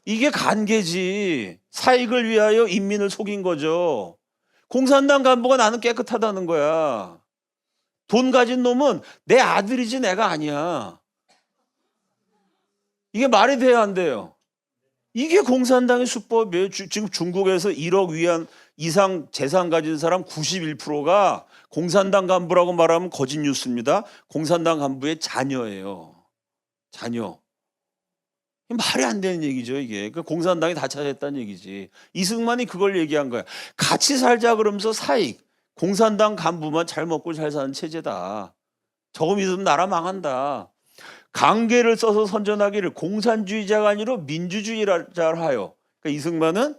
이게 간계지. 사익을 위하여 인민을 속인 거죠. 공산당 간부가 나는 깨끗하다는 거야. 돈 가진 놈은 내 아들이지 내가 아니야. 이게 말이 돼야 안 돼요. 이게 공산당의 수법이에요. 지금 중국에서 1억 위안 이상 재산 가진 사람 91%가 공산당 간부라고 말하면 거짓 뉴스입니다. 공산당 간부의 자녀예요. 자녀. 말이 안 되는 얘기죠, 이게. 그 공산당이 다 차지했다는 얘기지. 이승만이 그걸 얘기한 거야. 같이 살자 그러면서 사익. 공산당 간부만 잘 먹고 잘 사는 체제다. 저거 믿으면 나라 망한다. 강계를 써서 선전하기를 공산주의자가 아니라 민주주의자를 하여. 그러니까 이승만은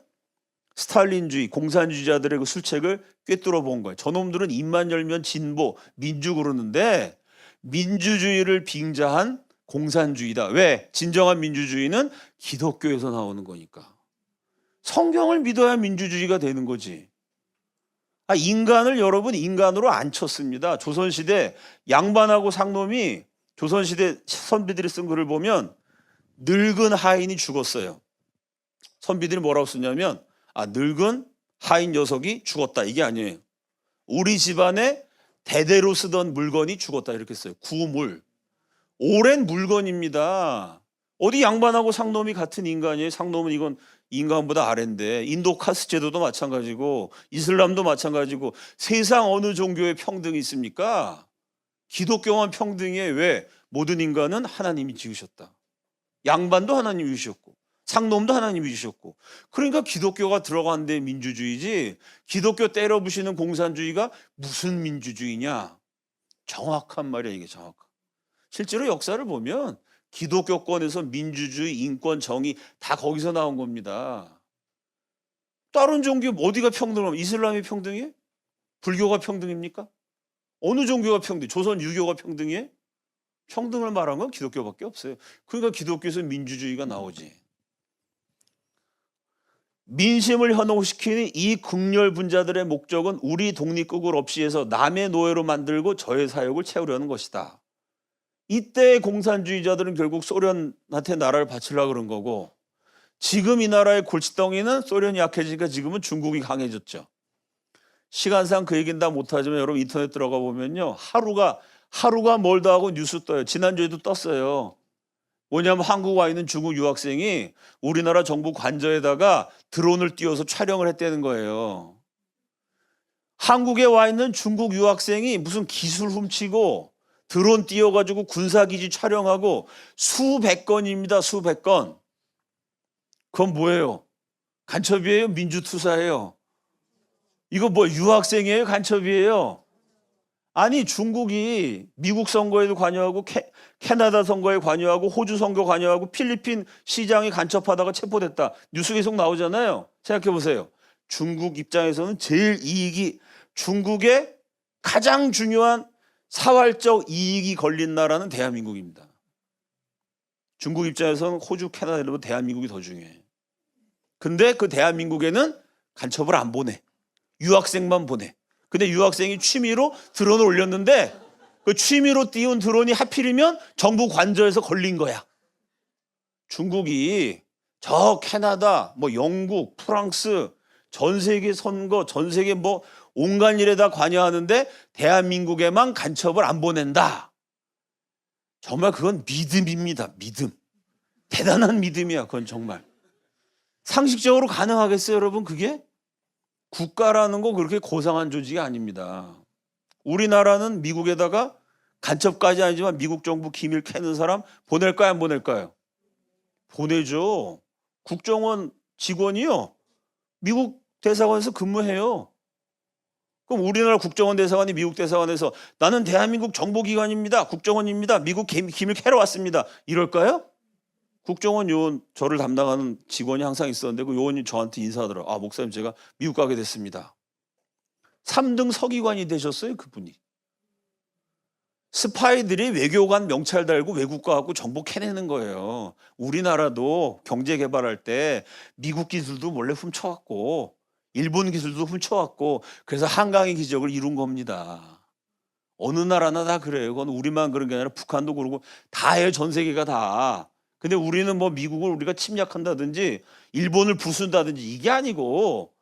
스탈린주의, 공산주의자들의 그 술책을 꿰뚫어 본 거예요. 저놈들은 입만 열면 진보, 민주 그러는데 민주주의를 빙자한 공산주의다. 왜? 진정한 민주주의는 기독교에서 나오는 거니까. 성경을 믿어야 민주주의가 되는 거지. 인간을 여러분 인간으로 안 쳤습니다. 조선시대 양반하고 상놈이 조선시대 선비들이 쓴 글을 보면 늙은 하인이 죽었어요. 선비들이 뭐라고 쓰냐면 늙은 하인 녀석이 죽었다 이게 아니에요. 우리 집안에 대대로 쓰던 물건이 죽었다 이렇게 써요. 구물. 오랜 물건입니다. 어디 양반하고 상놈이 같은 인간이에요. 상놈은 이건 인간보다 아래인데 인도 카스 제도도 마찬가지고 이슬람도 마찬가지고 세상 어느 종교에 평등이 있습니까? 기독교만 평등이에요. 왜? 모든 인간은 하나님이 지으셨다. 양반도 하나님이 지으셨고 상놈도 하나님이 지으셨고 그러니까 기독교가 들어간 데 민주주의지 기독교 때려부시는 공산주의가 무슨 민주주의냐. 정확한 말이야 이게 정확한. 실제로 역사를 보면 기독교권에서 민주주의, 인권, 정의 다 거기서 나온 겁니다. 다른 종교 어디가 평등하면 이슬람이 평등해? 불교가 평등입니까? 어느 종교가 평등해? 조선 유교가 평등해? 평등을 말한 건 기독교밖에 없어요. 그러니까 기독교에서 민주주의가 나오지. 민심을 현혹시키는 이 극렬분자들의 목적은 우리 독립국을 없이 해서 남의 노예로 만들고 저의 사욕을 채우려는 것이다. 이때 공산주의자들은 결국 소련한테 나라를 바치려고 그런 거고 지금 이 나라의 골칫덩이는 소련이 약해지니까 지금은 중국이 강해졌죠. 시간상 그 얘기는 다 못하지만 여러분 인터넷 들어가 보면요. 하루가 멀다 하고 뉴스 떠요. 지난주에도 떴어요. 뭐냐면 한국 와 있는 중국 유학생이 우리나라 정부 관저에다가 드론을 띄워서 촬영을 했다는 거예요. 한국에 와 있는 중국 유학생이 무슨 기술 훔치고 드론 띄워가지고 군사기지 촬영하고 수백 건입니다. 수백 건. 그건 뭐예요? 간첩이에요? 민주투사예요? 이거 뭐 유학생이에요? 간첩이에요? 아니 중국이 미국 선거에도 관여하고 캐나다 선거에 관여하고 호주 선거 관여하고 필리핀 시장이 간첩하다가 체포됐다. 뉴스 계속 나오잖아요. 생각해 보세요. 중국 입장에서는 제일 중국의 가장 중요한 사활적 이익이 걸린 나라는 대한민국입니다. 중국 입장에서는 호주, 캐나다 이러면 대한민국이 더 중요해. 근데 그 대한민국에는 간첩을 안 보내. 유학생만 보내. 근데 유학생이 취미로 드론을 올렸는데 그 취미로 띄운 드론이 하필이면 정부 관저에서 걸린 거야. 중국이 저 캐나다, 영국, 프랑스 전 세계 선거, 전 세계 온갖 일에 다 관여하는데 대한민국에만 간첩을 안 보낸다. 정말 그건 믿음입니다. 믿음. 대단한 믿음이야. 그건 정말. 상식적으로 가능하겠어요, 여러분? 그게? 국가라는 거 그렇게 고상한 조직이 아닙니다. 우리나라는 미국에다가 간첩까지 아니지만 미국 정부 기밀 캐는 사람 보낼까요? 안 보낼까요? 보내죠. 국정원 직원이요. 미국 대사관에서 근무해요. 그럼 우리나라 국정원 대사관이 미국 대사관에서 나는 대한민국 정보기관입니다. 국정원입니다. 미국 기밀 캐러 왔습니다. 이럴까요? 국정원 요원 저를 담당하는 직원이 항상 있었는데 그 요원이 저한테 인사하더라고요. 목사님 제가 미국 가게 됐습니다. 3등 서기관이 되셨어요 그분이. 스파이들이 외교관 명찰 달고 외국 가고 정보 캐내는 거예요. 우리나라도 경제 개발할 때 미국 기술도 몰래 훔쳐왔고 일본 기술도 훔쳐왔고 그래서 한강의 기적을 이룬 겁니다. 어느 나라나 다 그래요. 그건 우리만 그런 게 아니라 북한도 그러고 다 해요. 전 세계가 다. 근데 우리는 미국을 우리가 침략한다든지 일본을 부순다든지 이게 아니고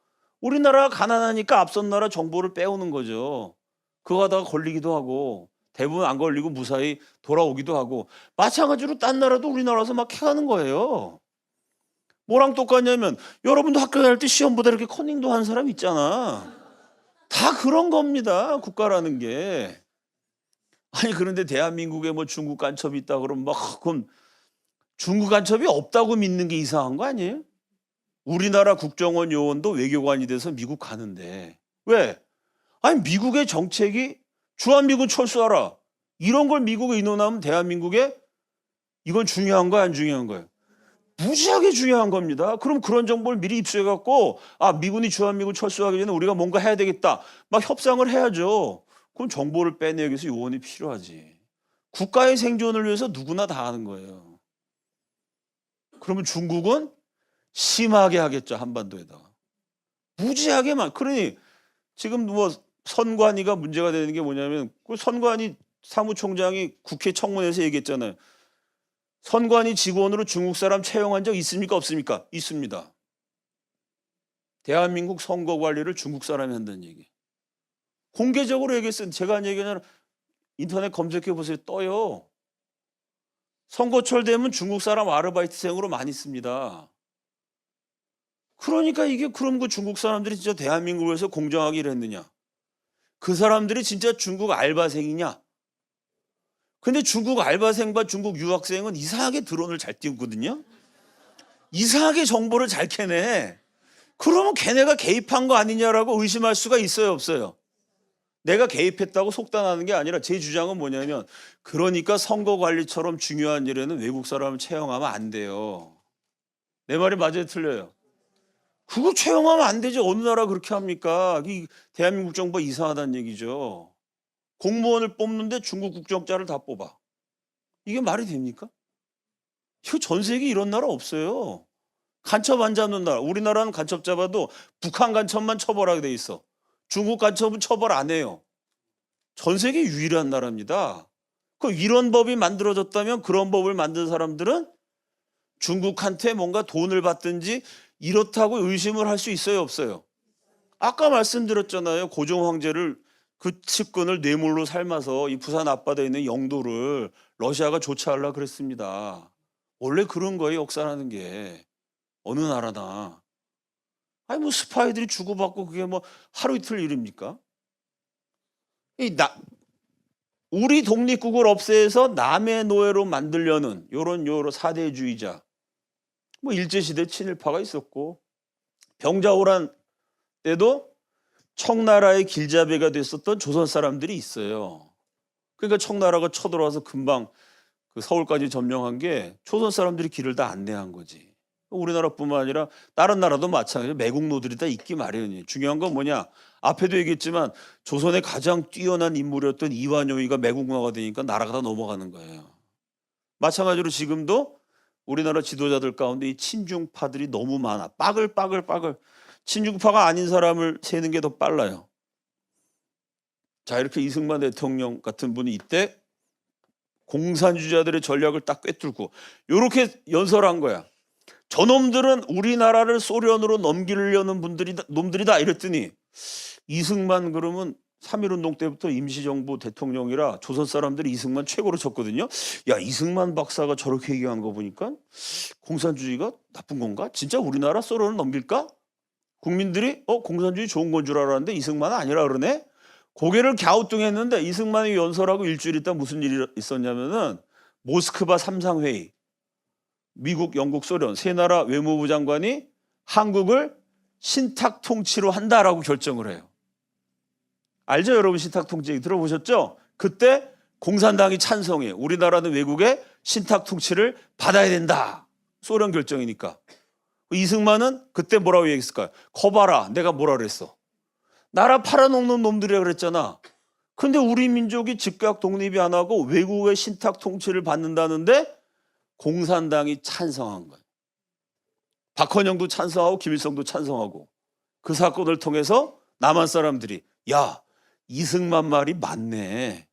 우리나라가 가난하니까 앞선 나라 정보를 빼오는 거죠. 그거 하다가 걸리기도 하고 대부분 안 걸리고 무사히 돌아오기도 하고 마찬가지로 딴 나라도 우리나라에서 막 해가는 거예요. 뭐랑 똑같냐면 여러분도 학교 다닐 때 시험보다 이렇게 커닝도 하는 사람 있잖아. 다 그런 겁니다. 국가라는 게. 아니 그런데 대한민국에 중국 간첩이 있다 그러면 그건 중국 간첩이 없다고 믿는 게 이상한 거 아니에요? 우리나라 국정원 요원도 외교관이 돼서 미국 가는데 왜? 아니 미국의 정책이 주한미군 철수하라 이런 걸 미국에 의논하면 대한민국에 이건 중요한 거야 안 중요한 거예요? 무지하게 중요한 겁니다. 그럼 그런 정보를 미리 입수해갖고 미군이 주한미군 철수하기 전에 우리가 뭔가 해야 되겠다 막 협상을 해야죠. 그럼 정보를 빼내기 위해서 요원이 필요하지. 국가의 생존을 위해서 누구나 다 하는 거예요. 그러면 중국은 심하게 하겠죠. 한반도에다가. 무지하게만. 그러니 지금 뭐 선관위가 문제가 되는 게 뭐냐면 그 선관위 사무총장이 국회 청문회에서 얘기했잖아요. 선관위 직원으로 중국 사람 채용한 적 있습니까? 없습니까? 있습니다. 대한민국 선거 관리를 중국 사람이 한다는 얘기. 공개적으로 얘기했어요. 제가 한 얘기는 인터넷 검색해 보세요. 떠요. 선거철 되면 중국 사람 아르바이트생으로 많이 씁니다. 그러니까 이게 그럼 그 중국 사람들이 진짜 대한민국에서 공정하게 일했느냐? 그 사람들이 진짜 중국 알바생이냐? 근데 중국 알바생과 중국 유학생은 이상하게 드론을 잘 띄우거든요. 이상하게 정보를 잘 캐내. 그러면 걔네가 개입한 거 아니냐라고 의심할 수가 있어요, 없어요? 내가 개입했다고 속단하는 게 아니라 제 주장은 뭐냐면 그러니까 선거관리처럼 중요한 일에는 외국 사람을 채용하면 안 돼요. 내 말이 맞아요, 틀려요? 그거 채용하면 안 되지. 어느 나라 그렇게 합니까? 이 대한민국 정부가 이상하다는 얘기죠. 공무원을 뽑는데 중국 국적자를 다 뽑아. 이게 말이 됩니까? 이거 전 세계 이런 나라 없어요. 간첩 안 잡는 나라. 우리나라는 간첩 잡아도 북한 간첩만 처벌하게 돼 있어. 중국 간첩은 처벌 안 해요. 전 세계 유일한 나라입니다. 그 이런 법이 만들어졌다면 그런 법을 만든 사람들은 중국한테 뭔가 돈을 받든지 이렇다고 의심을 할 수 있어요, 없어요? 아까 말씀드렸잖아요. 고종 황제를 그 측근을 뇌물로 삶아서 이 부산 앞바다에 있는 영도를 러시아가 조차하려고 그랬습니다. 원래 그런 거예요, 역사라는 게. 어느 나라나. 아니 뭐 스파이들이 주고받고 그게 뭐 하루 이틀 일입니까? 우리 독립국을 없애서 남의 노예로 만들려는 요런 사대주의자. 뭐 일제시대 친일파가 있었고 병자호란 때도 청나라의 길잡이가 됐었던 조선 사람들이 있어요. 그러니까 청나라가 쳐들어와서 금방 그 서울까지 점령한 게 조선 사람들이 길을 다 안내한 거지. 우리나라뿐만 아니라 다른 나라도 마찬가지로 매국노들이 다 있기 마련이에요. 중요한 건 뭐냐? 앞에도 얘기했지만 조선의 가장 뛰어난 인물이었던 이완용이가 매국노가 되니까 나라가 다 넘어가는 거예요. 마찬가지로 지금도 우리나라 지도자들 가운데 이 친중파들이 너무 많아. 빠글빠글. 친중파가 아닌 사람을 세는 게 더 빨라요. 자, 이렇게 이승만 대통령 같은 분이 이때 공산주의자들의 전략을 딱 꿰뚫고 이렇게 연설한 거야. 저놈들은 우리나라를 소련으로 넘기려는 놈들이다 이랬더니 이승만 그러면 3.1운동 때부터 임시정부 대통령이라 조선 사람들이 이승만 최고로 쳤거든요. 야, 이승만 박사가 저렇게 얘기한 거 보니까 공산주의가 나쁜 건가? 진짜 우리나라 소련을 넘길까? 국민들이 공산주의 좋은 건 줄 알았는데 이승만은 아니라 그러네? 고개를 갸우뚱했는데 이승만이 연설하고 일주일 있다 무슨 일이 있었냐면은 모스크바 3상회의 미국, 영국, 소련 세 나라 외무부 장관이 한국을 신탁 통치로 한다라고 결정을 해요. 알죠, 여러분? 신탁 통치 얘기 들어보셨죠? 그때 공산당이 찬성해. 우리나라는 외국의 신탁 통치를 받아야 된다. 소련 결정이니까. 이승만은 그때 뭐라고 얘기했을까요? 거봐라, 내가 뭐라 그랬어? 나라 팔아먹는 놈들이라 그랬잖아. 근데 우리 민족이 즉각 독립이 안 하고 외국의 신탁 통치를 받는다는데 공산당이 찬성한 거예요. 박헌영도 찬성하고 김일성도 찬성하고 그 사건을 통해서 남한 사람들이 야, 이승만 말이 맞네.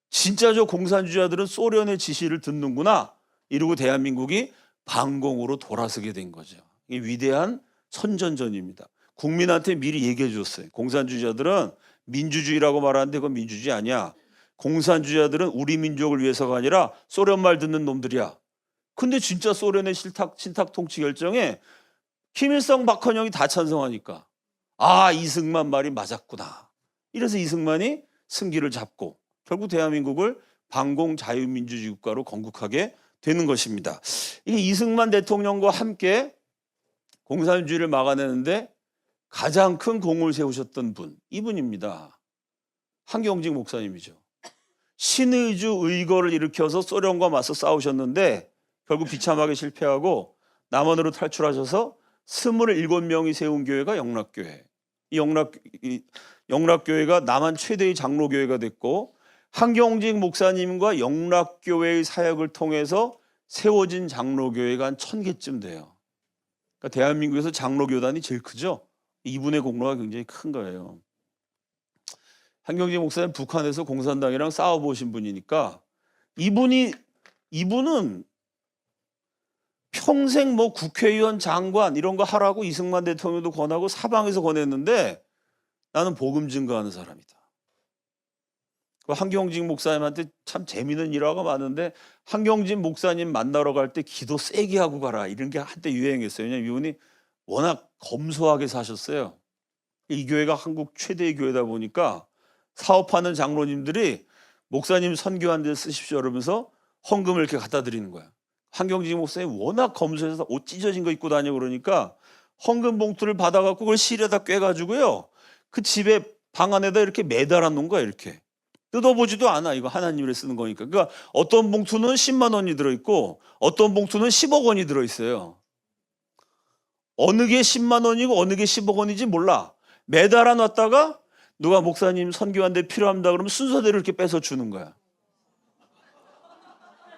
진짜 저 공산주의자들은 소련의 지시를 듣는구나. 이러고 대한민국이 반공으로 돌아서게 된 거죠. 이게 위대한 선전전입니다. 국민한테 미리 얘기해 줬어요. 공산주의자들은 민주주의라고 말하는데 그건 민주주의 아니야. 공산주의자들은 우리 민족을 위해서가 아니라 소련 말 듣는 놈들이야. 근데 진짜 소련의 신탁 통치 결정에 김일성, 박헌영이 다 찬성하니까 아, 이승만 말이 맞았구나. 이래서 이승만이 승기를 잡고 결국 대한민국을 반공 자유민주주의 국가로 건국하게 되는 것입니다. 이게 이승만 대통령과 함께 공산주의를 막아내는데 가장 큰 공을 세우셨던 분, 이분입니다. 한경직 목사님이죠. 신의주 의거를 일으켜서 소련과 맞서 싸우셨는데 결국 비참하게 실패하고 남한으로 탈출하셔서 27명이 세운 교회가 영락교회. 이 영락교회가 남한 최대의 장로교회가 됐고 한경직 목사님과 영락교회의 사역을 통해서 세워진 장로교회가 한 1000개쯤 돼요. 그러니까 대한민국에서 장로교단이 제일 크죠. 이분의 공로가 굉장히 큰 거예요. 한경직 목사님 북한에서 공산당이랑 싸워보신 분이니까 이분은 평생 뭐 국회의원, 장관 이런 거 하라고 이승만 대통령도 권하고 사방에서 권했는데 나는 복음 증거하는 사람이다. 한경직 목사님한테 참 재미있는 일화가 많은데 한경직 목사님 만나러 갈 때 기도 세게 하고 가라 이런 게 한때 유행했어요. 왜냐하면 이분이 워낙 검소하게 사셨어요. 이 교회가 한국 최대의 교회다 보니까 사업하는 장로님들이 목사님 선교한 데 쓰십시오 이러면서 헌금을 이렇게 갖다 드리는 거야. 한경직 목사님 워낙 검소해서 옷 찢어진 거 입고 다니고 그러니까 헌금 봉투를 받아갖고 그걸 실에다 꿰가지고요. 그 집에 방 안에다 이렇게 매달아 놓은 거야. 이렇게. 뜯어보지도 않아. 이거 하나님을 쓰는 거니까. 그러니까 어떤 봉투는 10만 원이 들어있고 어떤 봉투는 10억 원이 들어있어요. 어느 게 10만 원이고 어느 게 10억 원인지 몰라. 매달아 놨다가 누가 목사님 선교하는데 필요합니다 그러면 순서대로 이렇게 빼서 주는 거야.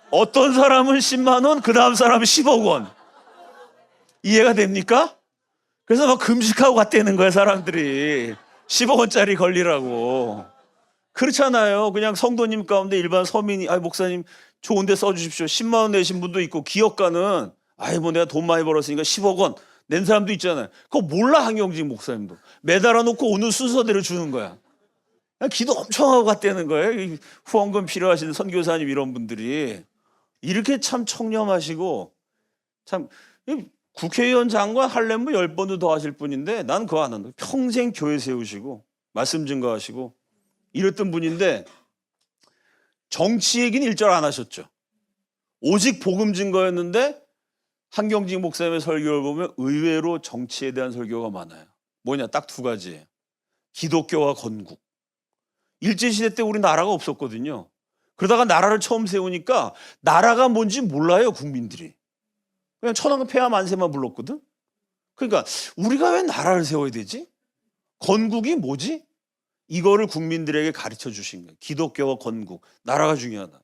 어떤 사람은 10만 원, 그 다음 사람은 10억 원. 이해가 됩니까? 그래서 막 금식하고 갔다는 거야, 사람들이. 10억 원짜리 걸리라고. 그렇잖아요. 그냥 성도님 가운데 일반 서민이, 목사님 좋은 데 써주십시오. 10만 원 내신 분도 있고, 기업가는, 뭐 내가 돈 많이 벌었으니까 10억 원 낸 사람도 있잖아요. 그거 몰라, 한경직 목사님도. 매달아 놓고 오는 순서대로 주는 거야. 그냥 기도 엄청 하고 갔다는 거예요. 후원금 필요하신 선교사님 이런 분들이. 이렇게 참 청렴하시고, 참, 국회의원 장관 하려면 10번도 더 하실 분인데, 난 그거 안 한다. 평생 교회 세우시고, 말씀 증거하시고, 이랬던 분인데, 정치 얘기는 일절 안 하셨죠. 오직 복음 증거였는데, 한경직 목사님의 설교를 보면 의외로 정치에 대한 설교가 많아요. 뭐냐, 딱 두 가지예요. 기독교와 건국. 일제시대 때 우리 나라가 없었거든요. 그러다가 나라를 처음 세우니까 나라가 뭔지 몰라요, 국민들이. 그냥 천황 폐하 만세만 불렀거든. 그러니까 우리가 왜 나라를 세워야 되지? 건국이 뭐지? 이거를 국민들에게 가르쳐 주신 거예요. 기독교와 건국. 나라가 중요하다.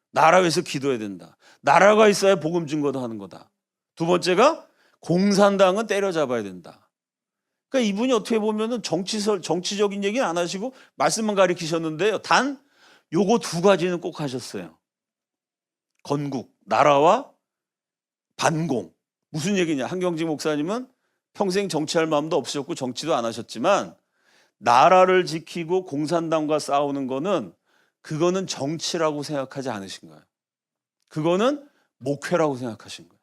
나라 위해서 기도해야 된다. 나라가 있어야 복음 증거도 하는 거다. 두 번째가 공산당은 때려잡아야 된다. 그러니까 이분이 어떻게 보면은 정치적인 얘기는 안 하시고 말씀만 가르치셨는데요. 단 요거 두 가지는 꼭 하셨어요. 건국, 나라와 반공. 무슨 얘기냐? 한경직 목사님은 평생 정치할 마음도 없으셨고 정치도 안 하셨지만 나라를 지키고 공산당과 싸우는 거는 그거는 정치라고 생각하지 않으신 거예요. 그거는 목회라고 생각하신 거예요.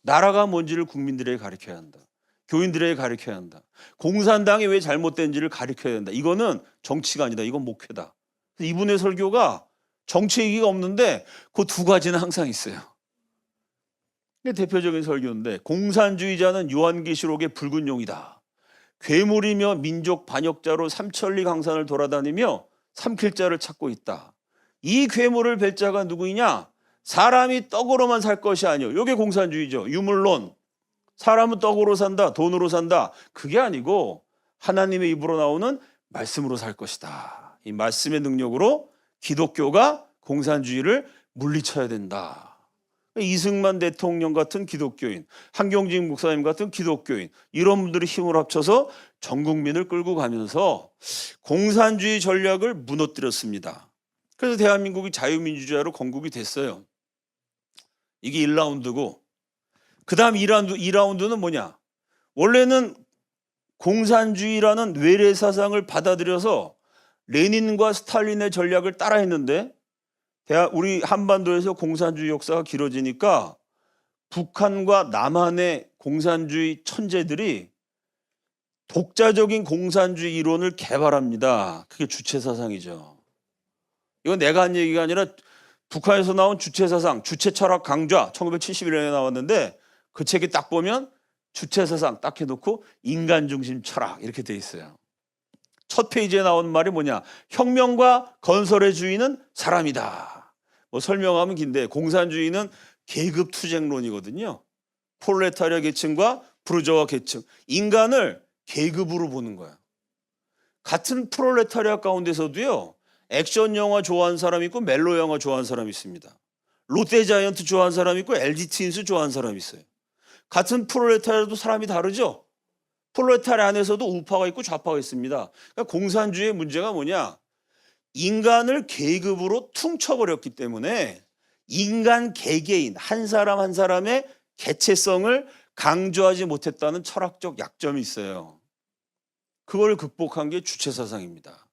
나라가 뭔지를 국민들에게 가르쳐야 한다. 교인들에게 가르쳐야 한다. 공산당이 왜 잘못된지를 가르쳐야 된다. 이거는 정치가 아니다. 이건 목회다. 이분의 설교가 정치 얘기가 없는데 그 두 가지는 항상 있어요. 이게 대표적인 설교인데 공산주의자는 요한계시록의 붉은 용이다. 괴물이며 민족 반역자로 삼천리 강산을 돌아다니며 삼킬 자를 찾고 있다. 이 괴물을 뵐 자가 누구이냐? 사람이 떡으로만 살 것이 아니요. 이게 공산주의죠. 유물론. 사람은 떡으로 산다. 돈으로 산다. 그게 아니고 하나님의 입으로 나오는 말씀으로 살 것이다. 이 말씀의 능력으로 기독교가 공산주의를 물리쳐야 된다. 이승만 대통령 같은 기독교인, 한경직 목사님 같은 기독교인 이런 분들이 힘을 합쳐서 전 국민을 끌고 가면서 공산주의 전략을 무너뜨렸습니다. 그래서 대한민국이 자유민주주의로 건국이 됐어요. 이게 1라운드고 그 다음 2라운드는 뭐냐? 원래는 공산주의라는 외래 사상을 받아들여서 레닌과 스탈린의 전략을 따라했는데 우리 한반도에서 공산주의 역사가 길어지니까 북한과 남한의 공산주의 천재들이 독자적인 공산주의 이론을 개발합니다. 그게 주체사상이죠. 이건 내가 한 얘기가 아니라 북한에서 나온 주체사상, 주체철학 강좌 1971년에 나왔는데 그 책이 딱 보면 주체사상 딱 해놓고 인간중심 철학 이렇게 돼 있어요. 첫 페이지에 나온 말이 뭐냐? 혁명과 건설의 주인은 사람이다. 뭐 설명하면 긴데 공산주의는 계급투쟁론이거든요. 프롤레타리아 계층과 부르주아 계층. 인간을 계급으로 보는 거야. 같은 프롤레타리아 가운데서도요. 액션 영화 좋아하는 사람이 있고 멜로 영화 좋아하는 사람이 있습니다. 롯데자이언트 좋아하는 사람이 있고 LG 트윈스 좋아하는 사람이 있어요. 같은 프롤레타리아도 사람이 다르죠. 프롤레타리아 안에서도 우파가 있고 좌파가 있습니다. 그러니까 공산주의의 문제가 뭐냐? 인간을 계급으로 퉁쳐버렸기 때문에 인간 개개인 한 사람 한 사람의 개체성을 강조하지 못했다는 철학적 약점이 있어요. 그걸 극복한 게 주체사상입니다.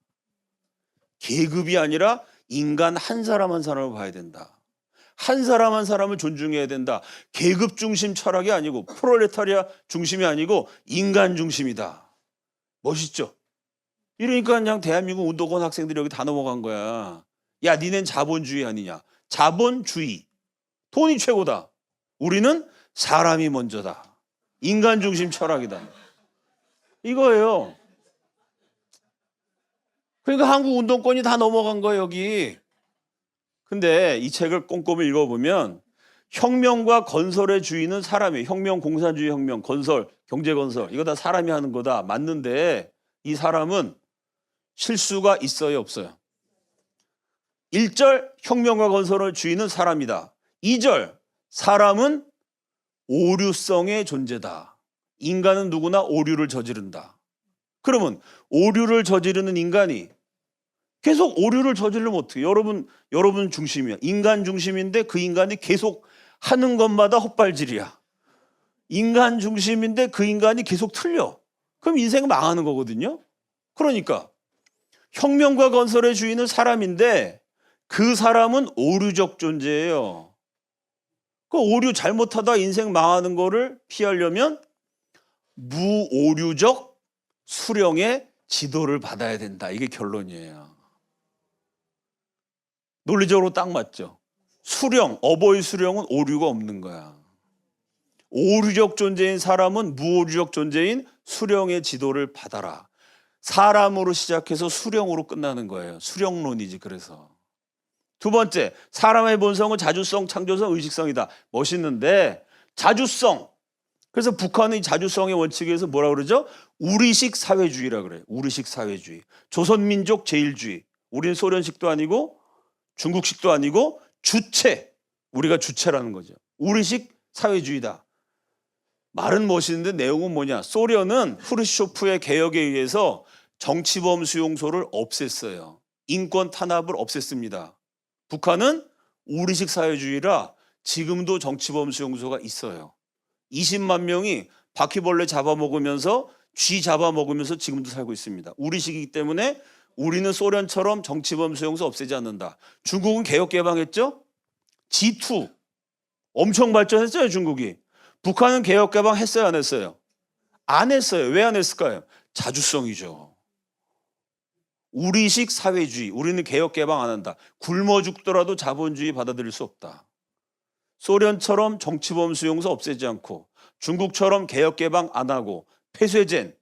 계급이 아니라 인간 한 사람 한 사람을 봐야 된다. 한 사람 한 사람을 존중해야 된다. 계급 중심 철학이 아니고 프롤레타리아 중심이 아니고 인간 중심이다. 멋있죠? 이러니까 그냥 대한민국 운동권 학생들이 여기 다 넘어간 거야. 야, 니넨 자본주의 아니냐? 자본주의. 돈이 최고다. 우리는 사람이 먼저다. 인간 중심 철학이다. 이거예요. 그러니까 한국 운동권이 다 넘어간 거예요, 여기. 근데 이 책을 꼼꼼히 읽어보면 혁명과 건설의 주인은 사람이에요. 혁명, 공산주의 혁명, 건설, 경제건설. 이거 다 사람이 하는 거다. 맞는데 이 사람은 실수가 있어요, 없어요? 1절 혁명과 건설의 주인은 사람이다. 2절 사람은 오류성의 존재다. 인간은 누구나 오류를 저지른다. 그러면 오류를 저지르는 인간이 계속 오류를 저지르면 어떻게? 여러분 중심이야. 인간 중심인데 그 인간이 계속 하는 것마다 헛발질이야. 인간 중심인데 그 인간이 계속 틀려. 그럼 인생 망하는 거거든요. 그러니까 혁명과 건설의 주인은 사람인데 그 사람은 오류적 존재예요. 그 오류 잘못하다 인생 망하는 거를 피하려면 무오류적 수령의 지도를 받아야 된다. 이게 결론이에요. 논리적으로 딱 맞죠. 수령, 어버이 수령은 오류가 없는 거야. 오류적 존재인 사람은 무오류적 존재인 수령의 지도를 받아라. 사람으로 시작해서 수령으로 끝나는 거예요. 수령론이지. 그래서 두 번째, 사람의 본성은 자주성, 창조성, 의식성이다. 멋있는데 자주성. 그래서 북한의 자주성의 원칙에서 뭐라 그러죠? 우리식 사회주의라 그래요. 우리식 사회주의. 조선민족 제일주의. 우리는 소련식도 아니고 중국식도 아니고 주체. 우리가 주체라는 거죠. 우리식 사회주의다. 말은 멋있는데 내용은 뭐냐? 소련은 후르쇼프의 개혁에 의해서 정치범 수용소를 없앴어요. 인권 탄압을 없앴습니다. 북한은 우리식 사회주의라 지금도 정치범 수용소가 있어요. 20만 명이 바퀴벌레 잡아먹으면서 쥐 잡아먹으면서 지금도 살고 있습니다. 우리식이기 때문에 우리는 소련처럼 정치범 수용소 없애지 않는다. 중국은 개혁 개방했죠? G2 엄청 발전했어요, 중국이. 북한은 개혁 개방했어요, 안 했어요? 안 했어요. 왜 안 했을까요? 자주성이죠. 우리식 사회주의. 우리는 개혁 개방 안 한다. 굶어 죽더라도 자본주의 받아들일 수 없다. 소련처럼 정치범 수용소 없애지 않고 중국처럼 개혁 개방 안 하고 폐쇄젠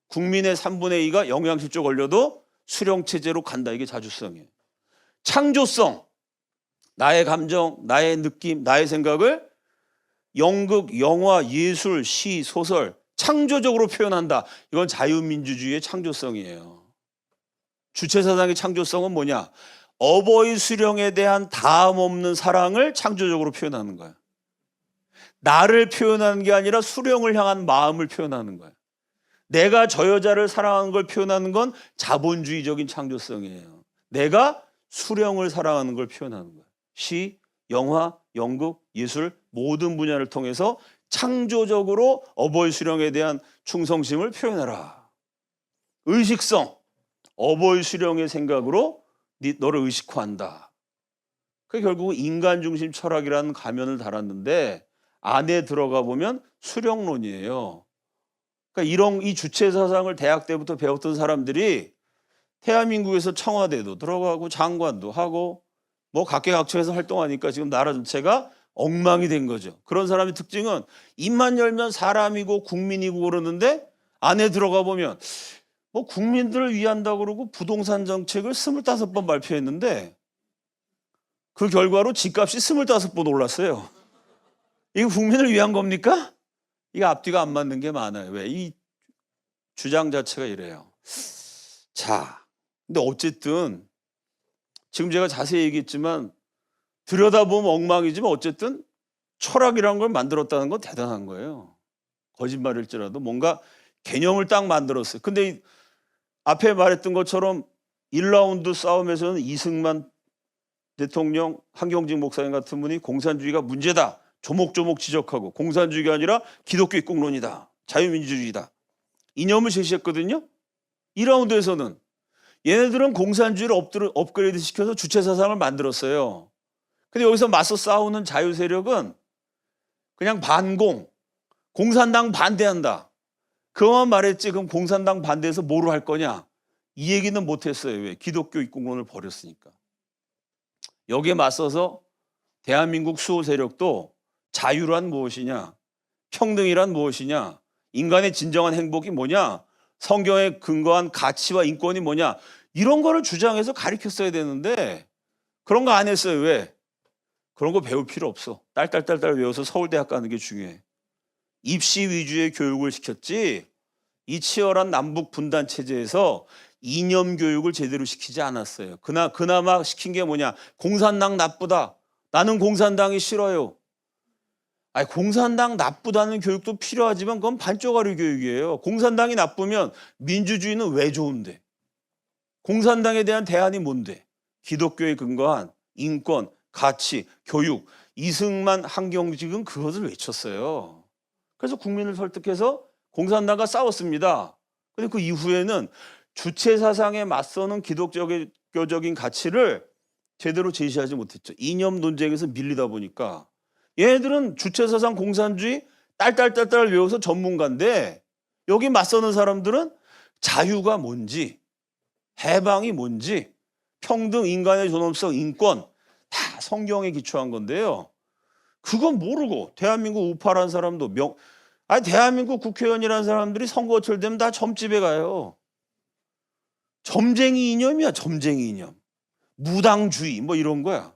국민의 3분의 2가 영양실조 걸려도 수령체제로 간다. 이게 자주성이에요. 창조성. 나의 감정, 나의 느낌, 나의 생각을 연극, 영화, 예술, 시, 소설 창조적으로 표현한다. 이건 자유민주주의의 창조성이에요. 주체사상의 창조성은 뭐냐? 어버이 수령에 대한 다음 없는 사랑을 창조적으로 표현하는 거야. 나를 표현하는 게 아니라 수령을 향한 마음을 표현하는 거야. 내가 저 여자를 사랑하는 걸 표현하는 건 자본주의적인 창조성이에요. 내가 수령을 사랑하는 걸 표현하는 거야. 시, 영화, 연극, 예술 모든 분야를 통해서 창조적으로 어버이 수령에 대한 충성심을 표현해라. 의식성. 어버이 수령의 생각으로 너를 의식화한다. 그게 결국은 인간 중심 철학이라는 가면을 달았는데 안에 들어가 보면 수령론이에요. 그러니까 이 주체 사상을 대학 때부터 배웠던 사람들이 대한민국에서 청와대도 들어가고 장관도 하고 뭐 각계각층에서 활동하니까 지금 나라 전체가 엉망이 된 거죠. 그런 사람의 특징은 입만 열면 사람이고 국민이고 그러는데 안에 들어가 보면 뭐 국민들을 위한다고 그러고 부동산 정책을 25번 발표했는데 그 결과로 집값이 25번 올랐어요. 이거 국민을 위한 겁니까? 이게 앞뒤가 안 맞는 게 많아요. 왜? 이 주장 자체가 이래요. 자, 근데 어쨌든 지금 제가 자세히 얘기했지만 들여다보면 엉망이지만 어쨌든 철학이라는 걸 만들었다는 건 대단한 거예요. 거짓말일지라도 뭔가 개념을 딱 만들었어요. 근데 앞에 말했던 것처럼 1라운드 싸움에서는 이승만 대통령, 한경직 목사님 같은 분이 공산주의가 문제다. 조목조목 지적하고 공산주의가 아니라 기독교 입국론이다. 자유민주주의다. 이념을 제시했거든요. 2라운드에서는 얘네들은 공산주의를 업그레이드 시켜서 주체사상을 만들었어요. 근데 여기서 맞서 싸우는 자유 세력은 그냥 반공, 공산당 반대한다. 그것만 말했지 그럼 공산당 반대해서 뭐로 할 거냐? 이 얘기는 못했어요. 왜? 기독교 입국론을 버렸으니까. 여기에 맞서서 대한민국 수호 세력도 자유란 무엇이냐? 평등이란 무엇이냐? 인간의 진정한 행복이 뭐냐? 성경에 근거한 가치와 인권이 뭐냐? 이런 거를 주장해서 가르쳤어야 되는데 그런 거 안 했어요. 왜? 그런 거 배울 필요 없어. 딸딸딸딸 외워서 서울대학 가는 게 중요해. 입시 위주의 교육을 시켰지 이 치열한 남북 분단 체제에서 이념 교육을 제대로 시키지 않았어요. 그나마 시킨 게 뭐냐? 공산당 나쁘다. 나는 공산당이 싫어요. 아니, 공산당 나쁘다는 교육도 필요하지만 그건 반쪽짜리 교육이에요. 공산당이 나쁘면 민주주의는 왜 좋은데? 공산당에 대한 대안이 뭔데? 기독교에 근거한 인권, 가치, 교육. 이승만, 한경직은 그것을 외쳤어요. 그래서 국민을 설득해서 공산당과 싸웠습니다. 근데 그 이후에는 주체 사상에 맞서는 기독교적인 가치를 제대로 제시하지 못했죠. 이념 논쟁에서 밀리다 보니까 얘네들은 주체 사상 공산주의 딸딸딸딸 외워서 전문가인데 여기 맞서는 사람들은 자유가 뭔지 해방이 뭔지 평등, 인간의 존엄성, 인권 다 성경에 기초한 건데요. 그건 모르고 대한민국 우파라는 사람도 대한민국 국회의원이라는 사람들이 선거철 되면 다 점집에 가요. 점쟁이 이념이야. 점쟁이 이념. 무당주의 뭐 이런 거야.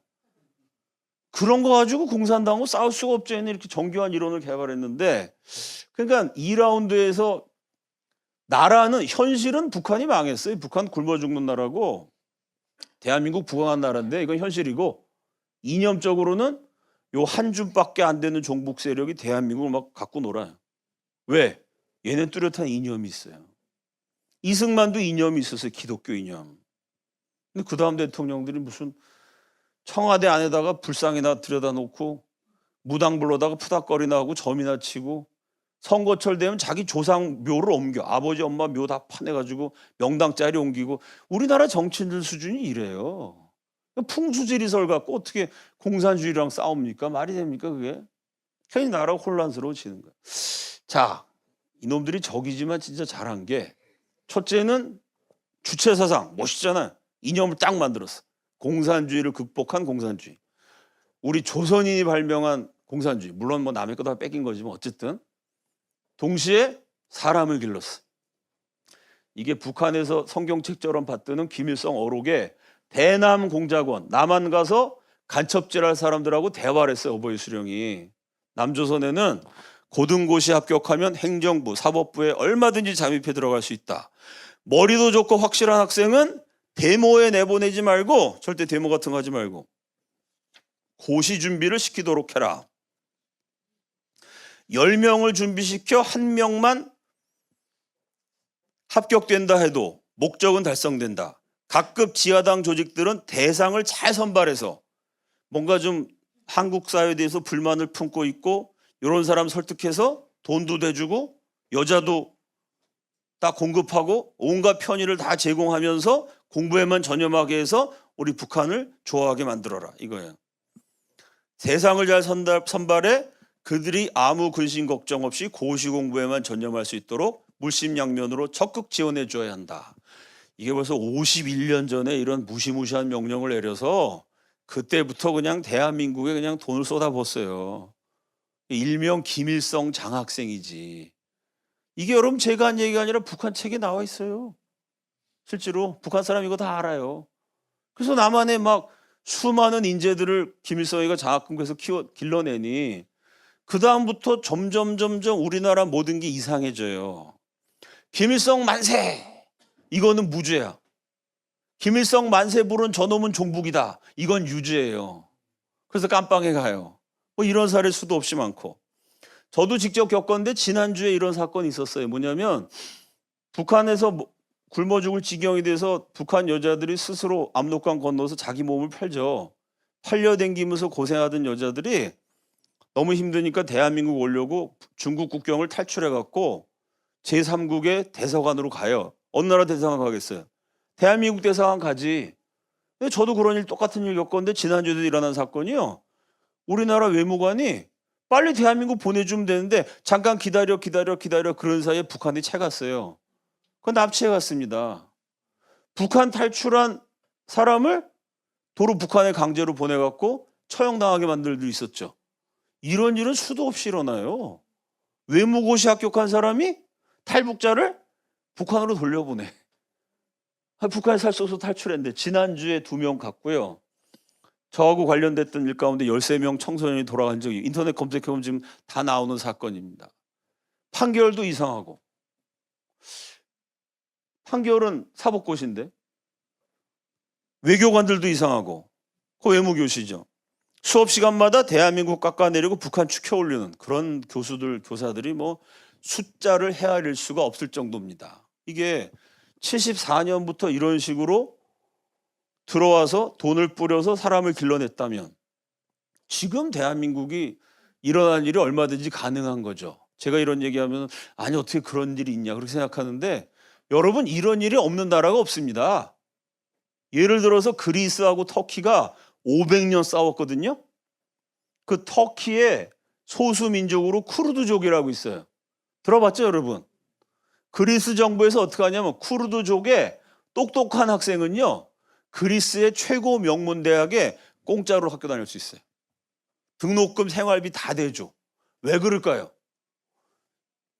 그런 거 가지고 공산당하고 싸울 수가 없죠. 이렇게 정교한 이론을 개발했는데 그러니까 2라운드에서 나라는 현실은 북한이 망했어요. 북한 굶어 죽는 나라고 대한민국 부강한 나라인데 이건 현실이고 이념적으로는 요 한 줌밖에 안 되는 종북 세력이 대한민국을 막 갖고 놀아요. 왜? 얘는 뚜렷한 이념이 있어요. 이승만도 이념이 있었어요. 기독교 이념. 근데 그 다음 대통령들이 무슨 청와대 안에다가 불상이나 들여다 놓고 무당 불러다가 푸닥거리나 하고 점이나 치고 선거철 되면 자기 조상 묘를 옮겨. 아버지 엄마 묘 다 파내가지고 명당 자리 옮기고 우리나라 정치인들 수준이 이래요. 풍수지리설 갖고 어떻게 공산주의랑 싸웁니까? 말이 됩니까 그게? 괜히 나라가 혼란스러워지는 거야. 자, 이놈들이 적이지만 진짜 잘한 게 첫째는 주체사상 멋있잖아요. 이념을 딱 만들었어. 공산주의를 극복한 공산주의. 우리 조선인이 발명한 공산주의. 물론 뭐 남의 거 다 뺏긴 거지만 어쨌든 동시에 사람을 길렀어. 이게 북한에서 성경책처럼 받드는 김일성 어록에 대남 공작원 남한 가서 간첩질할 사람들하고 대화를 했어요. 어버이 수령이. 남조선에는 고등고시 합격하면 행정부, 사법부에 얼마든지 잠입해 들어갈 수 있다. 머리도 좋고 확실한 학생은 데모에 내보내지 말고 절대 데모 같은 거 하지 말고 고시 준비를 시키도록 해라. 10명을 준비시켜 1명만 합격된다 해도 목적은 달성된다. 각급 지하당 조직들은 대상을 잘 선발해서 뭔가 좀 한국 사회에 대해서 불만을 품고 있고 이런 사람 설득해서 돈도 대주고 여자도 다 공급하고 온갖 편의를 다 제공하면서 공부에만 전념하게 해서 우리 북한을 좋아하게 만들어라 이거예요. 대상을 잘 선발해 그들이 아무 근심 걱정 없이 고시 공부에만 전념할 수 있도록 물심양면으로 적극 지원해 줘야 한다. 이게 벌써 51년 전에 이런 무시무시한 명령을 내려서 그때부터 그냥 대한민국에 그냥 돈을 쏟아붓었어요. 일명 김일성 장학생이지. 이게 여러분 제가 한 얘기가 아니라 북한 책에 나와 있어요. 실제로 북한 사람 이거 다 알아요. 그래서 남한에 막 수많은 인재들을 김일성이가 장학금에서 길러내니 그 다음부터 점점 우리나라 모든 게 이상해져요. 김일성 만세! 이거는 무죄야. 김일성 만세 부른 저놈은 종북이다. 이건 유죄예요. 그래서 깜빵에 가요. 뭐 이런 사례 수도 없이 많고. 저도 직접 겪었는데 지난주에 이런 사건이 있었어요. 뭐냐면 북한에서 굶어 죽을 지경이 돼서 북한 여자들이 스스로 압록강 건너서 자기 몸을 팔죠. 팔려댕기면서 고생하던 여자들이 너무 힘드니까 대한민국 오려고 중국 국경을 탈출해갖고 제3국의 대사관으로 가요. 어느 나라 대사관 가겠어요? 대한민국 대사관 가지. 근데 저도 그런 일 똑같은 일 겪었는데 지난주에도 일어난 사건이요. 우리나라 외무관이 빨리 대한민국 보내주면 되는데 잠깐 기다려 그런 사이에 북한이 채갔어요. 그건 납치해 갔습니다. 북한 탈출한 사람을 도로 북한에 강제로 보내갖고 처형당하게 만들 일도 있었죠. 이런 일은 수도 없이 일어나요. 외무고시 합격한 사람이 탈북자를 북한으로 돌려보내. 북한에 살 수 없어서 탈출했는데 지난주에 2명 갔고요. 저하고 관련됐던 일 가운데 13명 청소년이 돌아간 적이 인터넷 검색해보면 지금 다 나오는 사건입니다. 판결도 이상하고. 판결은 사법고시인데 외교관들도 이상하고 그 외무교시죠. 수업 시간마다 대한민국 깎아내리고 북한 축혀 올리는 그런 교사들이 뭐 숫자를 헤아릴 수가 없을 정도입니다. 이게 74년부터 이런 식으로 들어와서 돈을 뿌려서 사람을 길러냈다면 지금 대한민국이 일어난 일이 얼마든지 가능한 거죠. 제가 이런 얘기하면 아니 어떻게 그런 일이 있냐 그렇게 생각하는데 여러분 이런 일이 없는 나라가 없습니다. 예를 들어서 그리스하고 터키가 500년 싸웠거든요. 그 터키의 소수민족으로 쿠르드족이라고 있어요. 들어봤죠 여러분? 그리스 정부에서 어떻게 하냐면 쿠르드족의 똑똑한 학생은요. 그리스의 최고 명문 대학에 공짜로 학교 다닐 수 있어요. 등록금 생활비 다 대줘. 왜 그럴까요?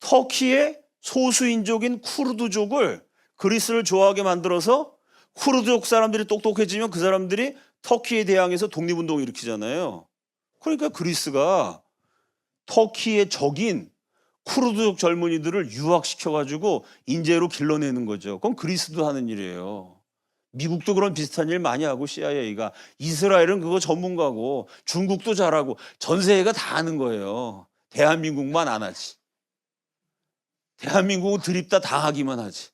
터키의 소수인족인 쿠르드족을 그리스를 좋아하게 만들어서 쿠르드족 사람들이 똑똑해지면 그 사람들이 터키에 대항해서 독립운동을 일으키잖아요. 그러니까 그리스가 터키의 적인 쿠르드족 젊은이들을 유학시켜가지고 인재로 길러내는 거죠. 그건 그리스도 하는 일이에요. 미국도 그런 비슷한 일 많이 하고 CIA가. 이스라엘은 그거 전문가고 중국도 잘하고 전 세계가 다 하는 거예요. 대한민국만 안 하지. 대한민국은 드립다 당하기만 하지.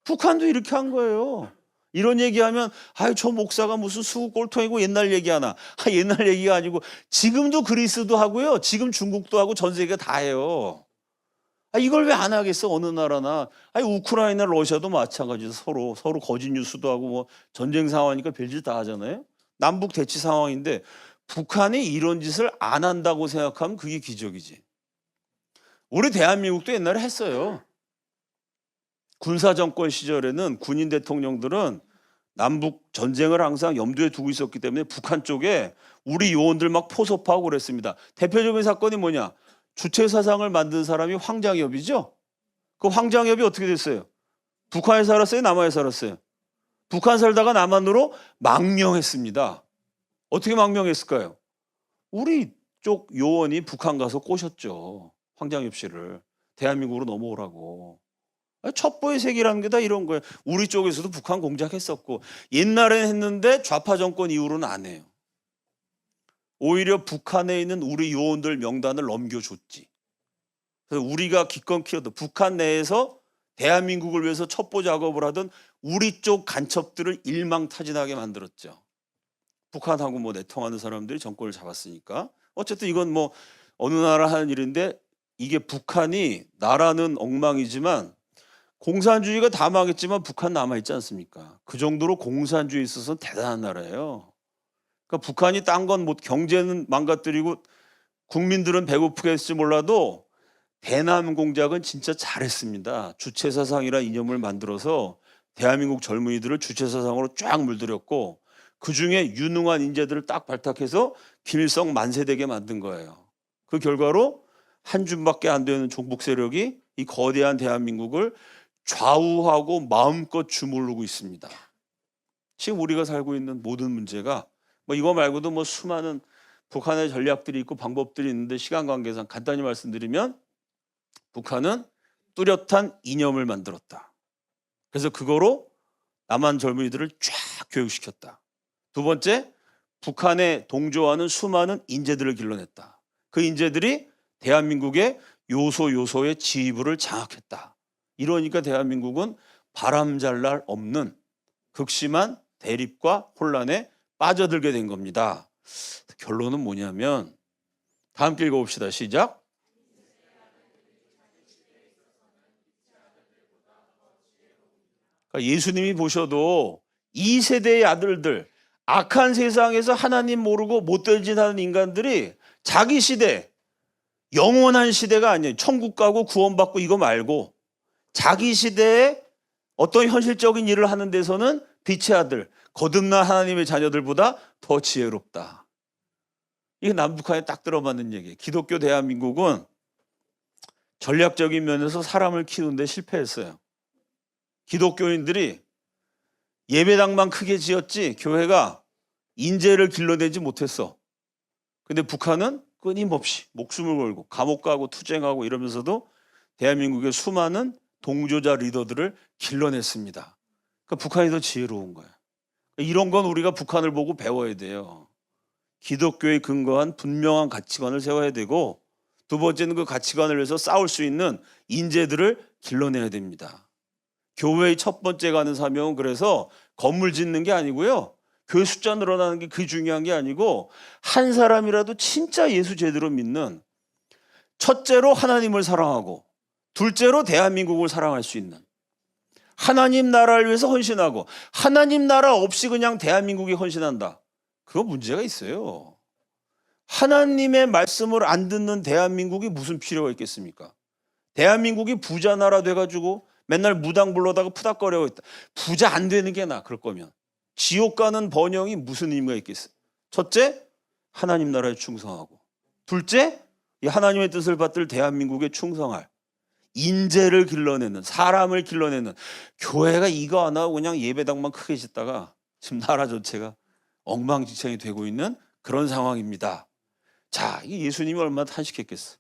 북한도 이렇게 한 거예요. 이런 얘기하면 아유 저 목사가 무슨 수국 꼴통이고 옛날 얘기하나. 옛날 얘기가 아니고 지금도 그리스도 하고요. 지금 중국도 하고 전 세계가 다 해요. 이걸 왜 안 하겠어 어느 나라나. 우크라이나 러시아도 마찬가지죠. 서로 거짓 뉴스도 하고 뭐 전쟁 상황이니까 별짓 다 하잖아요. 남북 대치 상황인데 북한이 이런 짓을 안 한다고 생각하면 그게 기적이지. 우리 대한민국도 옛날에 했어요. 군사정권 시절에는 군인 대통령들은 남북 전쟁을 항상 염두에 두고 있었기 때문에 북한 쪽에 우리 요원들 막 포섭하고 그랬습니다. 대표적인 사건이 뭐냐? 주체사상을 만든 사람이 황장엽이죠. 그 황장엽이 어떻게 됐어요? 북한에 살았어요? 남한에 살았어요? 북한 살다가 남한으로 망명했습니다. 어떻게 망명했을까요? 우리 쪽 요원이 북한 가서 꼬셨죠. 황장엽 씨를. 대한민국으로 넘어오라고. 첩보의 세계라는 게 다 이런 거예요. 우리 쪽에서도 북한 공작했었고 옛날엔 했는데 좌파 정권 이후로는 안 해요. 오히려 북한에 있는 우리 요원들 명단을 넘겨줬지. 그래서 우리가 기껏 키워도 북한 내에서 대한민국을 위해서 첩보 작업을 하던 우리 쪽 간첩들을 일망타진하게 만들었죠. 북한하고 뭐 내통하는 사람들이 정권을 잡았으니까. 어쨌든 이건 뭐 어느 나라 하는 일인데 이게 북한이 나라는 엉망이지만 공산주의가 다 망했지만 북한 남아있지 않습니까? 그 정도로 공산주의에 있어서는 대단한 나라예요. 그러니까 북한이 딴 건 뭐 경제는 망가뜨리고 국민들은 배고프게 했을지 몰라도 대남 공작은 진짜 잘했습니다. 주체사상이라는 이념을 만들어서 대한민국 젊은이들을 주체사상으로 쫙 물들였고 그중에 유능한 인재들을 딱 발탁해서 김일성 만세되게 만든 거예요. 그 결과로 한 줌밖에 안 되는 종북 세력이 이 거대한 대한민국을 좌우하고 마음껏 주무르고 있습니다. 지금 우리가 살고 있는 모든 문제가 뭐 이거 말고도 뭐 수많은 북한의 전략들이 있고 방법들이 있는데 시간 관계상 간단히 말씀드리면 북한은 뚜렷한 이념을 만들었다. 그래서 그거로 남한 젊은이들을 쫙 교육시켰다. 두 번째, 북한에 동조하는 수많은 인재들을 길러냈다. 그 인재들이 대한민국의 요소요소의 지휘부를 장악했다. 이러니까 대한민국은 바람잘 날 없는 극심한 대립과 혼란에 빠져들게 된 겁니다. 결론은 뭐냐면 다 함께 읽어봅시다. 시작. 그러니까 예수님이 보셔도 이 세대의 아들들, 악한 세상에서 하나님 모르고 못된 짓 하는 인간들이 자기 시대, 영원한 시대가 아니에요. 천국 가고 구원받고 이거 말고 자기 시대에 어떤 현실적인 일을 하는 데서는 빛의 아들, 거듭난 하나님의 자녀들보다 더 지혜롭다. 이게 남북한에 딱 들어맞는 얘기예요. 기독교 대한민국은 전략적인 면에서 사람을 키우는데 실패했어요. 기독교인들이 예배당만 크게 지었지 교회가 인재를 길러내지 못했어. 근데 북한은 끊임없이 목숨을 걸고 감옥 가고 투쟁하고 이러면서도 대한민국의 수많은 동조자 리더들을 길러냈습니다. 그러니까 북한이 더 지혜로운 거야. 이런 건 우리가 북한을 보고 배워야 돼요. 기독교에 근거한 분명한 가치관을 세워야 되고, 두 번째는 그 가치관을 위해서 싸울 수 있는 인재들을 길러내야 됩니다. 교회의 첫 번째 가는 사명은 그래서 건물 짓는 게 아니고요, 교회 숫자 늘어나는 게 그게 중요한 게 아니고, 한 사람이라도 진짜 예수 제대로 믿는, 첫째로 하나님을 사랑하고 둘째로 대한민국을 사랑할 수 있는, 하나님 나라를 위해서 헌신하고, 하나님 나라 없이 그냥 대한민국이 헌신한다, 그거 문제가 있어요. 하나님의 말씀을 안 듣는 대한민국이 무슨 필요가 있겠습니까? 대한민국이 부자 나라 돼가지고 맨날 무당 불러다가 푸닥거리고 있다. 부자 안 되는 게 나아. 그럴 거면 지옥 가는 번영이 무슨 의미가 있겠어요? 첫째, 하나님 나라에 충성하고, 둘째, 이 하나님의 뜻을 받들 대한민국에 충성할 인재를 길러내는, 사람을 길러내는, 교회가 이거 안 하고 그냥 예배당만 크게 짓다가 지금 나라 전체가 엉망진창이 되고 있는 그런 상황입니다. 자, 이 예수님이 얼마나 탄식했겠어.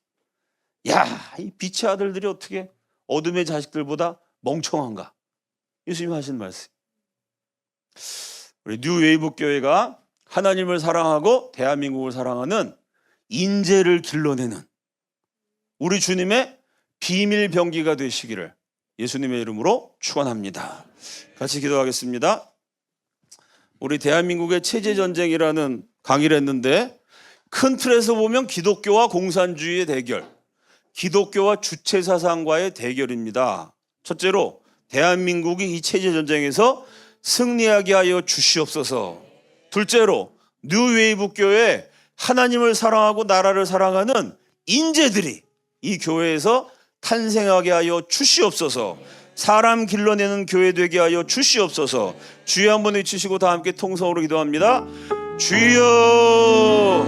야, 이 빛의 아들들이 어떻게 어둠의 자식들보다 멍청한가? 예수님이 하신 말씀. 우리 뉴웨이브 교회가 하나님을 사랑하고 대한민국을 사랑하는 인재를 길러내는 우리 주님의 비밀 병기가 되시기를 예수님의 이름으로 축원합니다. 같이 기도하겠습니다. 우리 대한민국의 체제전쟁이라는 강의를 했는데, 큰 틀에서 보면 기독교와 공산주의의 대결, 기독교와 주체사상과의 대결입니다. 첫째로 대한민국이 이 체제전쟁에서 승리하게 하여 주시옵소서. 둘째로 뉴웨이브 교회 하나님을 사랑하고 나라를 사랑하는 인재들이 이 교회에서 탄생하게 하여 주시옵소서. 사람 길러내는 교회 되게 하여 주시옵소서. 주여 한번 외치시고 다 함께 통성으로 기도합니다. 주여.